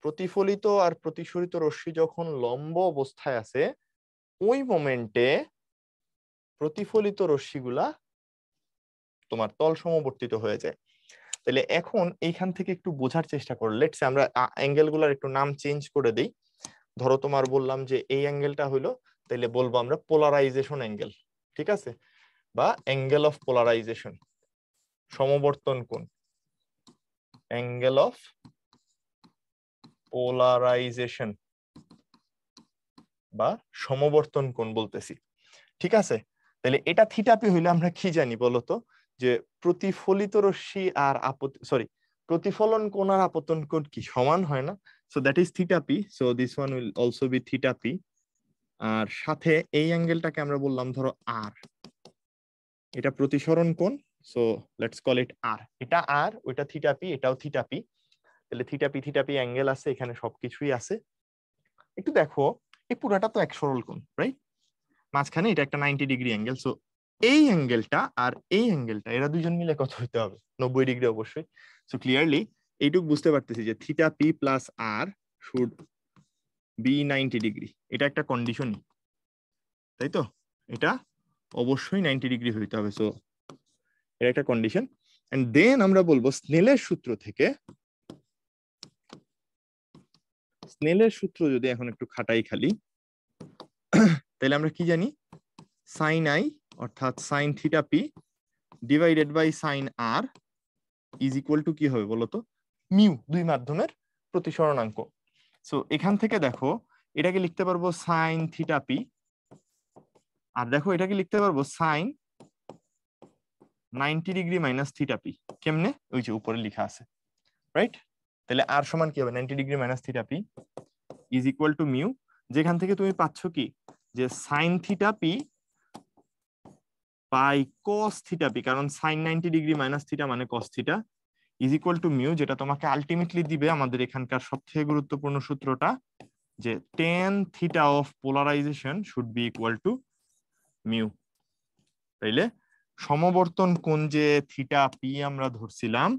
প্রতিফলিত আর প্রতিসরিত রশ্মি যখন লম্ব অবস্থায় আছে, ওই মোমেন্টে প্রতিফলিত রশ্মিগুলা তোমার তল সমবর্তিত হয়ে যায়। তাহলে এখন এইখান থেকে একটু বোঝার চেষ্টা করো। লেটস আমরা অ্যাঙ্গেল গুলার একটু নাম চেঞ্জ করে দেই। ধরো তোমার বললাম যে এই অ্যাঙ্গেলটা হলো, তাহলে বলবো আমরা পোলারাইজেশন অ্যাঙ্গেল, ঠিক আছে, বা অ্যাঙ্গেল অফ পোলারাইজেশন, সমবর্তন কোণ, অ্যাঙ্গেল অফ পোলারাইজেশন বা সমবর্তন কোণ বলতেছি, ঠিক আছে। তাহলে এটা থিটাপি হইলে আমরা কি জানি বলতো, যে প্রতিফলিত রশ্মি আর প্রতিফলন কোণ আর আপতন কোণ কি সমান হয় না? So that is theta P, so this one will also be theta P. আর সাথে এই অ্যাঙ্গেলটাকে আমরা বললাম ধরো আর, এটা প্রতিসরণ কোণ, সো লেটস কল ইট আর। এটা আর, ওইটা থিটা পি, এটাও থিটা পি। তাহলে থিটা পি অ্যাঙ্গেল আছে, এখানে সবকিছুই আছে। একটু দেখো এই পুরাটা তো এক সরল কোণ, রাইট? মাঝখানে এটা একটা 90 ডিগ্রি অ্যাঙ্গেল, সো এই অ্যাঙ্গেলটা আর এই অ্যাঙ্গেলটা এরা দুইজন মিলে কত হইতে হবে? 90 ডিগ্রি অবশ্যই। সো ক্লিয়ারলি এইটুকু বুঝতে পারতেছি যে theta p plus r should be 90 degree. এটা একটা কন্ডিশনই, তাই তো? এটা অবশ্যই 90 ডিগ্রি হইতে হবে, সো এটা একটা কন্ডিশন। এন্ড দেন আমরা বলবো স্নেলের সূত্র থেকে, স্নেলের সূত্র যদি এখন একটু খাটাই খালি, তাহলে আমরা কি জানি, সাইন আই অর্থাৎ sine theta p divided by sine r is equal to কি হবে বলতো, মিউ, দুই মাধ্যমের প্রতিসরণাঙ্ক। সো এখান থেকে দেখো এটাকে লিখতে পারবো সাইন থিটা পি, আর দেখো এটাকে লিখতে পারবো sine 90 degree minus theta p. কেমনে? ওই যে উপরে লেখা আছে, রাইট? তাহলে আর সমান কি হবে, 90 degree minus theta p is equal to mu, যেখান থেকে তুমি পাচ্ছ কি, যে sine theta p by cos theta p, কারণ সাইন 90 ডিগ্রি মাইনাস থিটা মানে cos theta, is equal to mu, যেটা তোমাকে আলটিমেটলি দিবে আমাদের এখানকার সবথেকে গুরুত্বপূর্ণ সূত্রটা, যে tan theta of polarisation should be equal to mu. তাইলে সমবর্তন কোণ যে থিটা পি আমরা ধরছিলাম,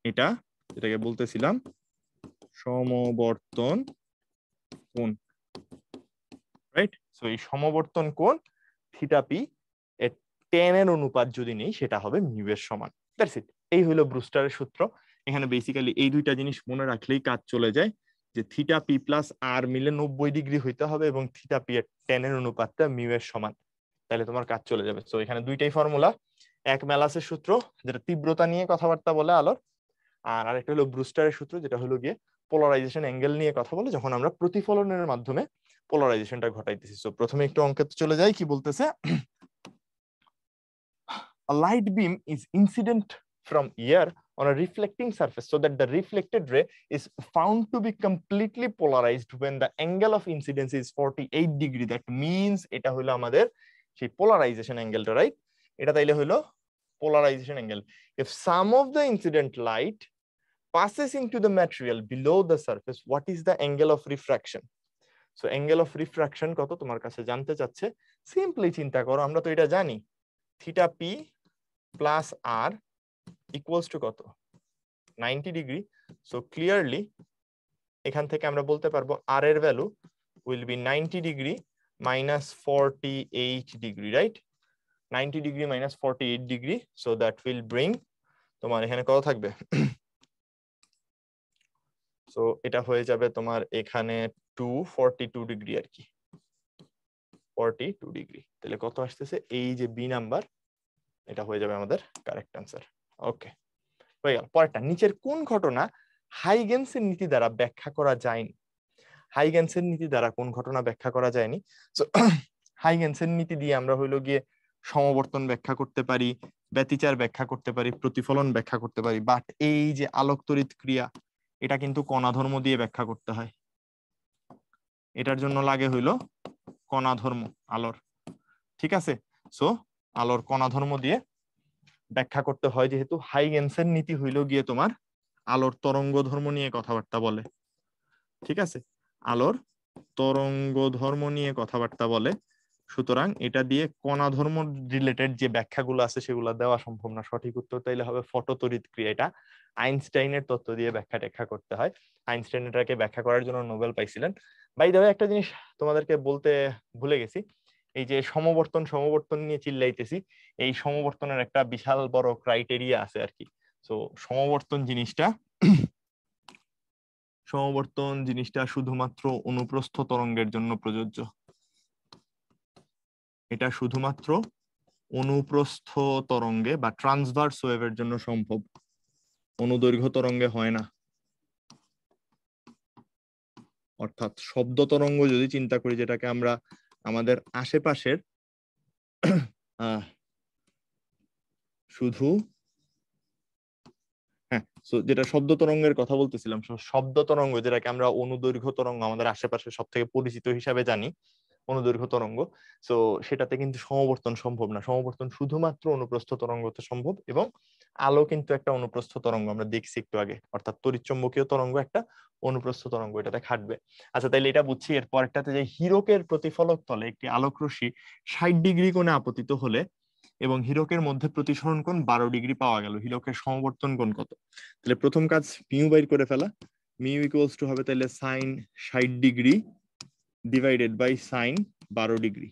এটাকে বলতেছিলাম সমবর্তন কোণ, রাইট? সো এই সমবর্তন কোণ থিটা পি এর tan এর অনুপাত যদি নেই সেটা হবে মিউ এর সমান। That's it. এই হলো ব্রুস্টারের সূত্র। এখানে বেসিক্যালি এই দুইটা জিনিস মনে রাখলেই কাজ চলে যায়, যে থিটা পি প্লাস আর মিলে 90 ডিগ্রি হইতে হবে এবং থিটা পি এর tan এর অনুপাতটা মিউ এর সমান, তাহলে তোমার কাজ চলে যাবে। সো এখানে দুইটাই ফর্মুলা, এক ম্যালাসের সূত্র যেটা তীব্রতা নিয়ে কথাবার্তা বলে আলোর, আর আরেকটা হলো ব্রুস্টারের সূত্র যেটা হলো গিয়ে পোলারাইজেশন অ্যাঙ্গেল নিয়ে কথা বলে যখন আমরা প্রতিফলনের মাধ্যমে পোলারাইজেশনটা ঘটাইতেছি। সো প্রথমে একটু অঙ্কে চলে যাই, কি বলতেছে, a light beam is incident from air on a reflecting surface so that the reflected ray is found to be completely polarized when the angle of incidence is 48 degree. That means এটা হলো আমাদের সেই polarization অ্যাঙ্গেলটা, রাইট? এটা তাইলে হলো polarization angle. If some of the incident light passes into the material below the surface, what is the angle of refraction? So angle of refraction কত তোমার কাছে জানতে চাচ্ছে। সিম্পলি চিন্তা করো, আমরা তো এটা জানি, theta p plus r equals to কত, 90 ডিগ্রি। সো ক্লিয়ারলি এখান থেকে আমরা বলতে পারবো আর এর value will be 90 degree minus 48 degree, right? 90 degree minus 48 degree, so that will bring তোমার এখানে কত থাকবে, সো এটা হয়ে যাবে তোমার এখানে 242 ডিগ্রি আর কি, 42 ডিগ্রি। তাহলে কত আসতেছে, এই যে বি নাম্বার, এটা হয়ে যাবে আমাদের কারেক্ট অ্যান্সার। ওকে, হয়ে গেল। পরেরটা, নিচের কোন ঘটনা হাইগেন্সের নীতি দ্বারা ব্যাখ্যা করা যায়নি? হাইগেন্সের নীতি দ্বারা কোন ঘটনা ব্যাখ্যা করা যায়নি? সো হাইগেনসের নীতি দিয়ে আমরা হইলো গিয়ে সমবর্তন ব্যাখ্যা করতে পারি, ব্যতিচার ব্যাখ্যা করতে পারি, প্রতিফলন ব্যাখ্যা করতে পারি, বাট এই যে আলোক তড়িৎ ক্রিয়া এটা কিন্তু কণাধর্ম দিয়ে ব্যাখ্যা করতে হয়। এটার জন্য লাগে হইলো কণাধর্ম আলোর, ঠিক আছে? সো আলোর কণাধর্ম দিয়ে ব্যাখ্যা করতে হয়, যেহেতু হাইগেনসের নীতি হইলো গিয়ে তোমার আলোর তরঙ্গ ধর্ম নিয়ে কথাবার্তা বলে, ঠিক আছে? আলোর তরঙ্গ ধর্ম নিয়ে কথাবার্তা বলে, সুতরাং এটা দিয়ে কণা ধর্ম রিলেটেড যে ব্যাখ্যাগুলো আছে সেগুলো দেওয়া সম্ভব না। সঠিক উত্তর তাইলে হবে ফটোতড়িৎ ক্রিয়া। এটা আইনস্টাইনের তত্ত্ব দিয়ে ব্যাখ্যা ট্যাখ্যা করতে হয়। আইনস্টাইন এটাকে ব্যাখ্যা করার জন্য নোবেল পাইছিলেন। বাই দ্য ওয়ে একটা জিনিস তোমাদেরকে বলতে ভুলে গেছি, এই যে সমবর্তন সমবর্তন নিয়ে চিল্লাইতেছি, এই সমবর্তনের একটা বিশাল বড় ক্রাইটেরিয়া আছে আর কি। সো সমবর্তন জিনিসটা শুধুমাত্র অনুপ্রস্থ তরঙ্গের জন্য প্রযোজ্য। এটা শুধুমাত্র অনুপ্রস্থ তরঙ্গে বা ট্রান্সভার্স ওয়েভের জন্য সম্ভব, অনুদৈর্ঘ্য তরঙ্গে হয় না। অর্থাৎ শব্দ তরঙ্গ যদি চিন্তা করি, যেটাকে আমরা আমাদের আশেপাশের শুধু যেটা শব্দ তরঙ্গের কথা বলতেছিলাম, শব্দ তরঙ্গ যেটাকে আমরা অনুদৈর্ঘ্য তরঙ্গ আমাদের আশেপাশে সব থেকে পরিচিত হিসাবে জানি, অনুদৈর্ঘ্য তরঙ্গ, সো সেটাতে কিন্তু সমবর্তন সম্ভব না। সমবর্তন শুধুমাত্র অনুপ্রস্থ তরঙ্গতে সম্ভব, এবং আলো কিন্তু একটা অনুপ্রস্থ তরঙ্গ, আমরা দেখছি একটু আগে, অর্থাৎ তড়িৎচুম্বকীয় তরঙ্গ একটা অনুপ্রস্থ তরঙ্গ, এটাতে খাটবে। আচ্ছা, তাইলে এটা বুঝছি। এর পরেরটাতে যে হীরকের প্রতিফলক তলে একটি আলোক রশ্মি 60 ডিগ্রি কোণে আপতিত হলে এবং হীরকের মধ্যে প্রতিসরণ কোণ 12 ডিগ্রি পাওয়া গেল, হীরকের সমবর্তন কোণ কত? তাহলে প্রথম কাজ মিউ বাইর করে ফেলা। মিউ ইকুয়ালস টু হবে তাহলে sine 60 degree divided by sine 12 degree.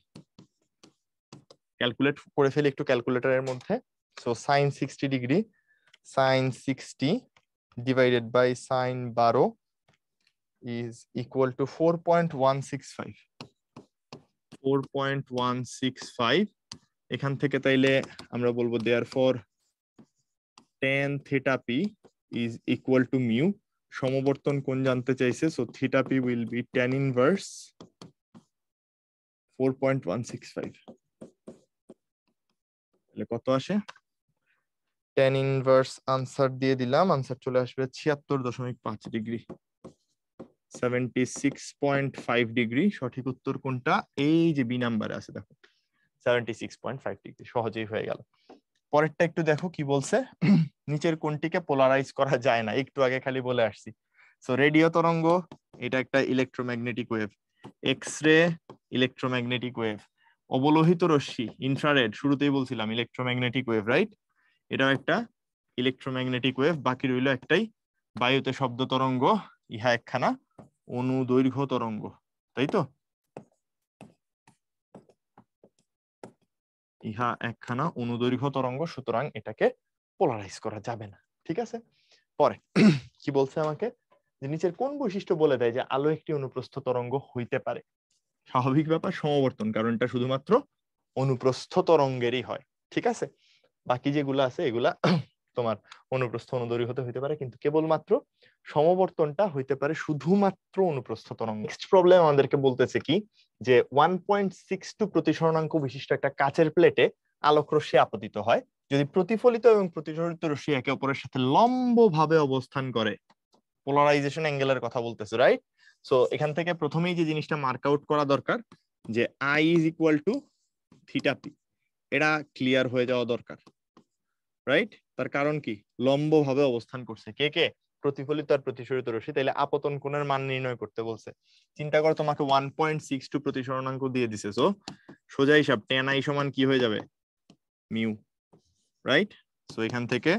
Calculate করে ফেলি একটু ক্যালকুলেটরের মধ্যে। So sine 60 degree, sine 60 divided by sine 12 is equal to 4.165। 4.165। এখান থেকে তাইলে আমরা বলবো therefore tan theta p is equal to mu। সমবর্তন কোণ জানতে চাইছে, সো theta p will be tan inverse 4.165। তাহলে কত আসে? tan inverse আনসার দিয়ে দিলাম, আনসার চলে আসবে 76.5 ডিগ্রি, 76.5 ডিগ্রি। সঠিক উত্তর কোনটা? এই যে বি নাম্বারে আছে, দেখো 76.5 ডিগ্রি, সহজেই হয়ে গেল। পরেরটা একটু দেখো কি বলছে। নিচের কোনটিকে পোলারাইজ করা যায় না, একটু আগে খালি বলে আসছি। সো রেডিও তরঙ্গ, এটা একটা electromagnetic wave, X ray electromagnetic wave, অবলোহিত রশ্মি ইনফ্রারেড, শুরুতেই বলছিলাম ইলেকট্রোম্যাগনেটিক ওয়েভ, রাইট? এটাও একটা ইলেকট্রোম্যাগনেটিক ওয়েভ। বাকি রইল একটাই, বায়ুতে শব্দ তরঙ্গ, ইহা একখানা অনুদৈর্ঘ্য তরঙ্গ, তাই তো? ইহা একখানা অনুদৈর্ঘ্য তরঙ্গ, সুতরাং এটাকে পোলারাইজ করা যাবে না, ঠিক আছে? পরে কি বলছে আমাকে, যে নিচের কোন বৈশিষ্ট্য বলে দেয় যে আলো একটি অনুপ্রস্থ তরঙ্গ হইতে পারে? স্বাভাবিক ব্যাপার, সমবর্তন, কারণ এটা শুধুমাত্র অনুপ্রস্থ তরঙ্গেরই হয়, ঠিক আছে? বাকি যেগুলো আছে এগুলা তোমার অনুপ্রস্থ অনুদৈর্ঘ্য হতে পারে, কিন্তু কেবলমাত্র সমবর্তনটা হইতে পারে শুধুমাত্র অনুপ্রস্থ তরঙ্গ। নেক্সট প্রবলেম আমাদেরকে বলতেছে কি, যে 1.62 প্রতিসরণাঙ্ক বিশিষ্ট একটা কাচের প্লেটে আলোক রশ্মি আপতিত হয়, যদি প্রতিফলিত এবং প্রতিসরিত রশ্মি একে অপরের সাথে লম্বভাবে অবস্থান করে। পোলারাইজেশন অ্যাঙ্গেলের কথা বলতেছে, রাইট? সো এখান থেকে প্রথমেই যে জিনিসটা মার্ক আউট করা দরকার, যে I is equal two theta P, এটা ক্লিয়ার হয়ে যাওয়া দরকার, রাইট? তার কারণ কি, লম্বভাবে অবস্থান করছে, কে কে? প্রতিফলিত আর প্রতিসরিত রশ্মি। তাইলে আপতন কোণের মান নির্ণয় করতে বলছে। চিন্তা করো, তোমাকে 1.62 প্রতিসরণাঙ্ক দিয়ে দিছে, সো সোজা হিসাব tan i সমান কি হয়ে যাবে? Mu, right? সো এখান থেকে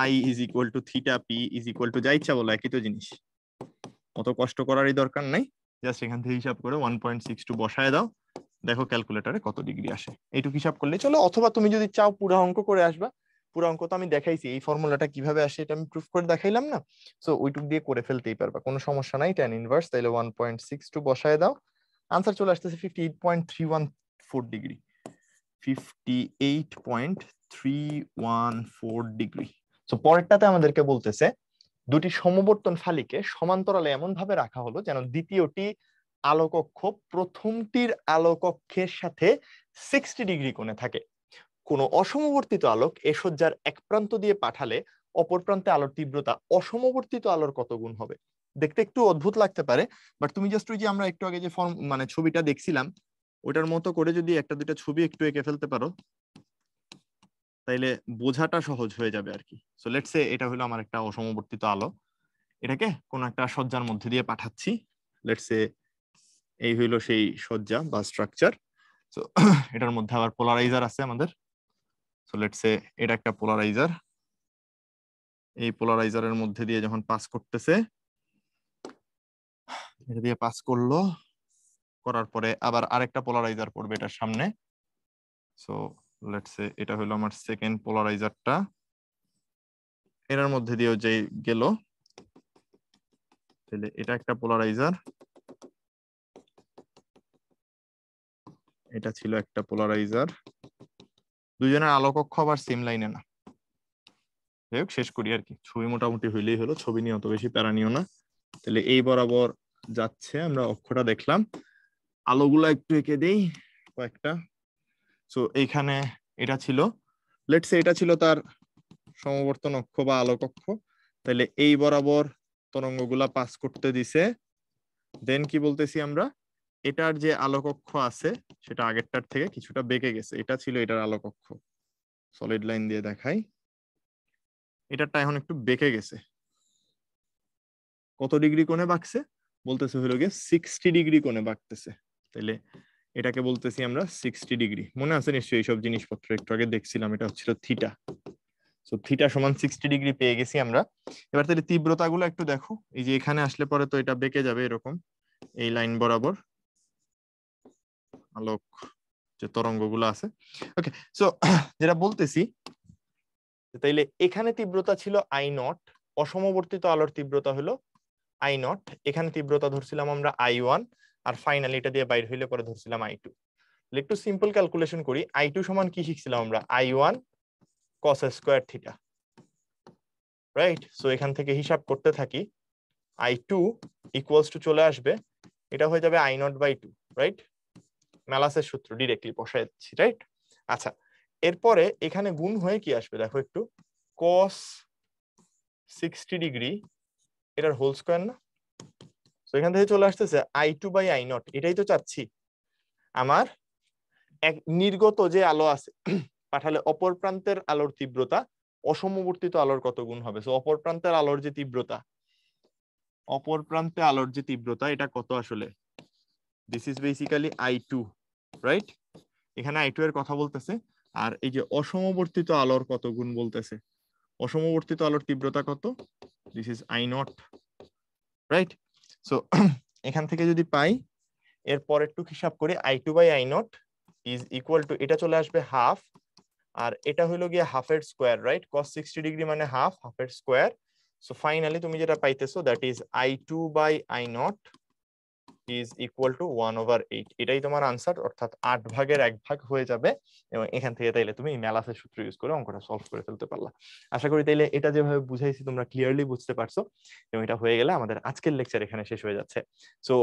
i is equal two theta p is equal two, যা ইচ্ছা বলো, একই তো জিনিস, অত কষ্ট করারই দরকার নাই। জাস্ট এখান থেকে হিসাব করে 1.62 বসায় দাও, দেখো ক্যালকুলেটরে কত ডিগ্রি আসে। এইটুকু হিসাব করলে চলো, অথবা তুমি যদি চাও পুরো অঙ্ক করে আসবা। পুরো অঙ্ক তো আমি দেখাইছি, এই ফর্মুলাটা কিভাবে আসে এটা আমি প্রুফ করে দেখাইলাম না? সো ওইটুক দিয়ে করে ফেলতেই পারবা, কোনো সমস্যা নাই। tan ইনভার্স তাইলে 1.62 বসায় দাও, আনসার চলে আসতেছে 58.314 ডিগ্রি, 58.314 ডিগ্রি। সো পরেরটাতে আমাদেরকে বলতেছে দুটি সমবর্তন ফালিকে সমান্তরালে এমন ভাবে রাখা হলো যেন দ্বিতীয়টি আলোককক্ষ প্রথমটির আলোককক্ষের সাথে 60 ডিগ্রি কোণে থাকে। কোনো অসমবর্তিত আলোক এ সজ্জার এক প্রান্ত দিয়ে পাঠালে অপর প্রান্তে আলোর তীব্রতা অসমবর্তিত আলোর কত গুণ হবে? দেখতে একটু অদ্ভুত লাগতে পারে, বাট তুমি জাস্ট ওই যে আমরা একটু আগে যে ফর্ম মানে ছবিটা দেখছিলাম ওটার মতো করে যদি একটা দুইটা ছবি একটু এঁকে ফেলতে পারো তাইলে বোঝাটা সহজ হয়ে যাবে আর কি। সো লেটস সে এটা হলো আমার একটা অসমবর্তিত আলো, এটাকে কোন একটা সজ্জার মধ্যে দিয়ে পাঠাচ্ছি। লেটস সে এই হইলো সেই সজ্জা বা স্ট্রাকচার। সো এটার মধ্যে আবার পোলারাইজার আছে আমাদের। সো লেটস সে এটা একটা পোলারাইজার। এই পোলারাইজারের মধ্যে দিয়ে যখন পাস করতেছে, এটা দিয়ে পাস করলো, করার পরে আবার আরেকটা পোলারাইজার পড়বে এটার সামনে। সো লেটস সে এটা হলো আমার সেকেন্ড পোলারাইজারটা, এটার মধ্যে দিয়েও যে গেল, তাহলে এটা একটা পোলারাইজার, এটা ছিল একটা পোলারাইজার। দুজনের আলোককক্ষ আবার সেম লাইনে না। যাই হোক শেষ করি আর কি, ছবি মোটামুটি হইলেই হলো, ছবি নিয়ে অত বেশি প্যারা নিও না। তাহলে এই বরাবর যাচ্ছে, আমরা অক্ষটা দেখলাম, আলোগুলা একটু এঁকে দেই কয়েকটা। সো এইখানে এটা ছিল, লেটস সে এটা ছিল তার সমবর্তন অক্ষ বা আলোককক্ষ। তাহলে এই বরাবর তরঙ্গগুলা পাস করতে দিছে। দেন কি বলতেছি আমরা, এটার যে আলোককক্ষ আছে সেটা আগেরটার থেকে কিছুটা বেঁকে গেছে, এটা ছিল এটার আলোককক্ষ। সলিড লাইন দিয়ে দেখাই, এটারটা এখন একটু বেঁকে গেছে। কত ডিগ্রি কোণে বাঁকছে বলতেছে হলো গিয়ে 60 ডিগ্রি কোণে বাঁকতেছে। তাহলে এটাকে বলতেছি আমরা 60 ডিগ্রি। মনে আছে নিশ্চয়ই এইসব জিনিসপত্র একটু আগে দেখছিলাম, এটা হচ্ছিল থিটা। সো থিটা সমান 60 ডিগ্রি পেয়ে গেছি আমরা। এবার তাহলে তীব্রতা গুলো একটু দেখো, এই যে এখানে আসলে পরে তো এটা বেঁকে যাবে এরকম, এই লাইন বরাবর আলোক যে তরঙ্গ গুলো আছে। ওকে, সো যেটা বলতেছি, তাইলে এখানে তীব্রতা ছিল আই নট, অসমবর্তিত আলোর তীব্রতা হলো আই নট, এখানে তীব্রতা ধরছিলাম আমরা I1, আর ফাইনালি এটা দিয়ে বাইর হইলে পরে ধরছিলাম I2। একটু সিম্পল ক্যালকুলেশন করি, I2 সমান কি শিখছিলাম আমরা, I1 cos square theta, right? So এখান থেকে হিসাব করতে থাকি, I2 ইকুয়ালস টু চলে আসবে, এটা হয়ে যাবে I0/2, রাইট? ম্যালাসের সূত্র ডিরেক্টলি বসায় দিচ্ছি, রাইট? আচ্ছা, এরপরে এখানে গুণ হয়ে কি আসবে দেখো একটু, cos 60 ডিগ্রি এটার হোল স্কয়ার না? সো এখান থেকে চলে আসতেছে I2/I0, এটাই তো চাচ্ছি। আমার এক নির্গত যে আলো আছে পাঠালে অপর প্রান্তের আলোর তীব্রতা অসমবর্তিত আলোর কত গুণ হবে? সো অপর প্রান্তের আলোর যে তীব্রতা, অপর প্রান্তে আলোর যে তীব্রতা এটা কত আসলে, this is basically I2, right? এখানে I2 এর কথা বলতেছে, আর এই যে অসমবর্তিত আলোর কত গুণ বলতেছে, অসমবর্তিত আলোর তীব্রতা কত, this is I0, right? So এখান থেকে যদি পাই, এরপর একটু হিসাব করি, I2/I0 ইজ ইকুয়াল টু, এটা চলে আসবে হাফ, আর এটা হইলো গিয়ে হাফের স্কোয়ার, রাইট? cos 60 ডিগ্রি মানে হাফ, হাফের স্কোয়ার। সো ফাইনালি তুমি যেটা পাইতেছো that is I2/I0 is equal to 1/8। এটাই তোমার আনসার, অর্থাৎ 8 ভাগের 1 ভাগ হয়ে যাবে। এবং এখান থেকে তাইলে তুমি ম্যালাসের সূত্র ইউজ করে অঙ্কটা সলভ করে ফেলতে পারলা। আশা করি তাইলে এটা যেভাবে বুঝাইছি তোমরা ক্লিয়ারলি বুঝতে পারছো, এবং এটা হয়ে গেলে আমাদের আজকের লেকচার এখানে শেষ হয়ে যাচ্ছে। সো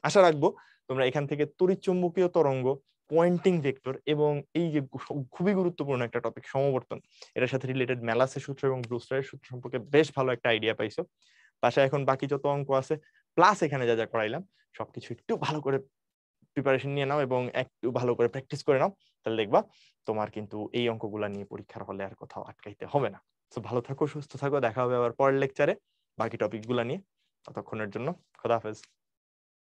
আশা রাখবো তোমরা এখান থেকে তড়িৎচুম্বকীয় তরঙ্গ, পয়েন্টিং ভেক্টর, এবং এই যে খুবই গুরুত্বপূর্ণ একটা টপিক সমবর্তন, এটার সাথে রিলেটেড ম্যালাসের সূত্র এবং ব্রুস্টারের সূত্র সম্পর্কে বেশ ভালো একটা আইডিয়া পাইছো। বাসায় এখন বাকি যত অঙ্ক আছে প্লাস এখানে যা যা করাইলাম সবকিছু একটু ভালো করে প্রিপারেশন নিয়ে নাও এবং একটু ভালো করে প্র্যাকটিস করে নাও, তাহলে দেখবা তোমার কিন্তু এই অঙ্কগুলা নিয়ে পরীক্ষার হলে আর কোথাও আটকাইতে হবে না। তো ভালো থাকো, সুস্থ থাকো, দেখা হবে আবার পরের লেকচারে বাকি টপিকগুলা নিয়ে। ততক্ষণের জন্য খোদা হাফেজ।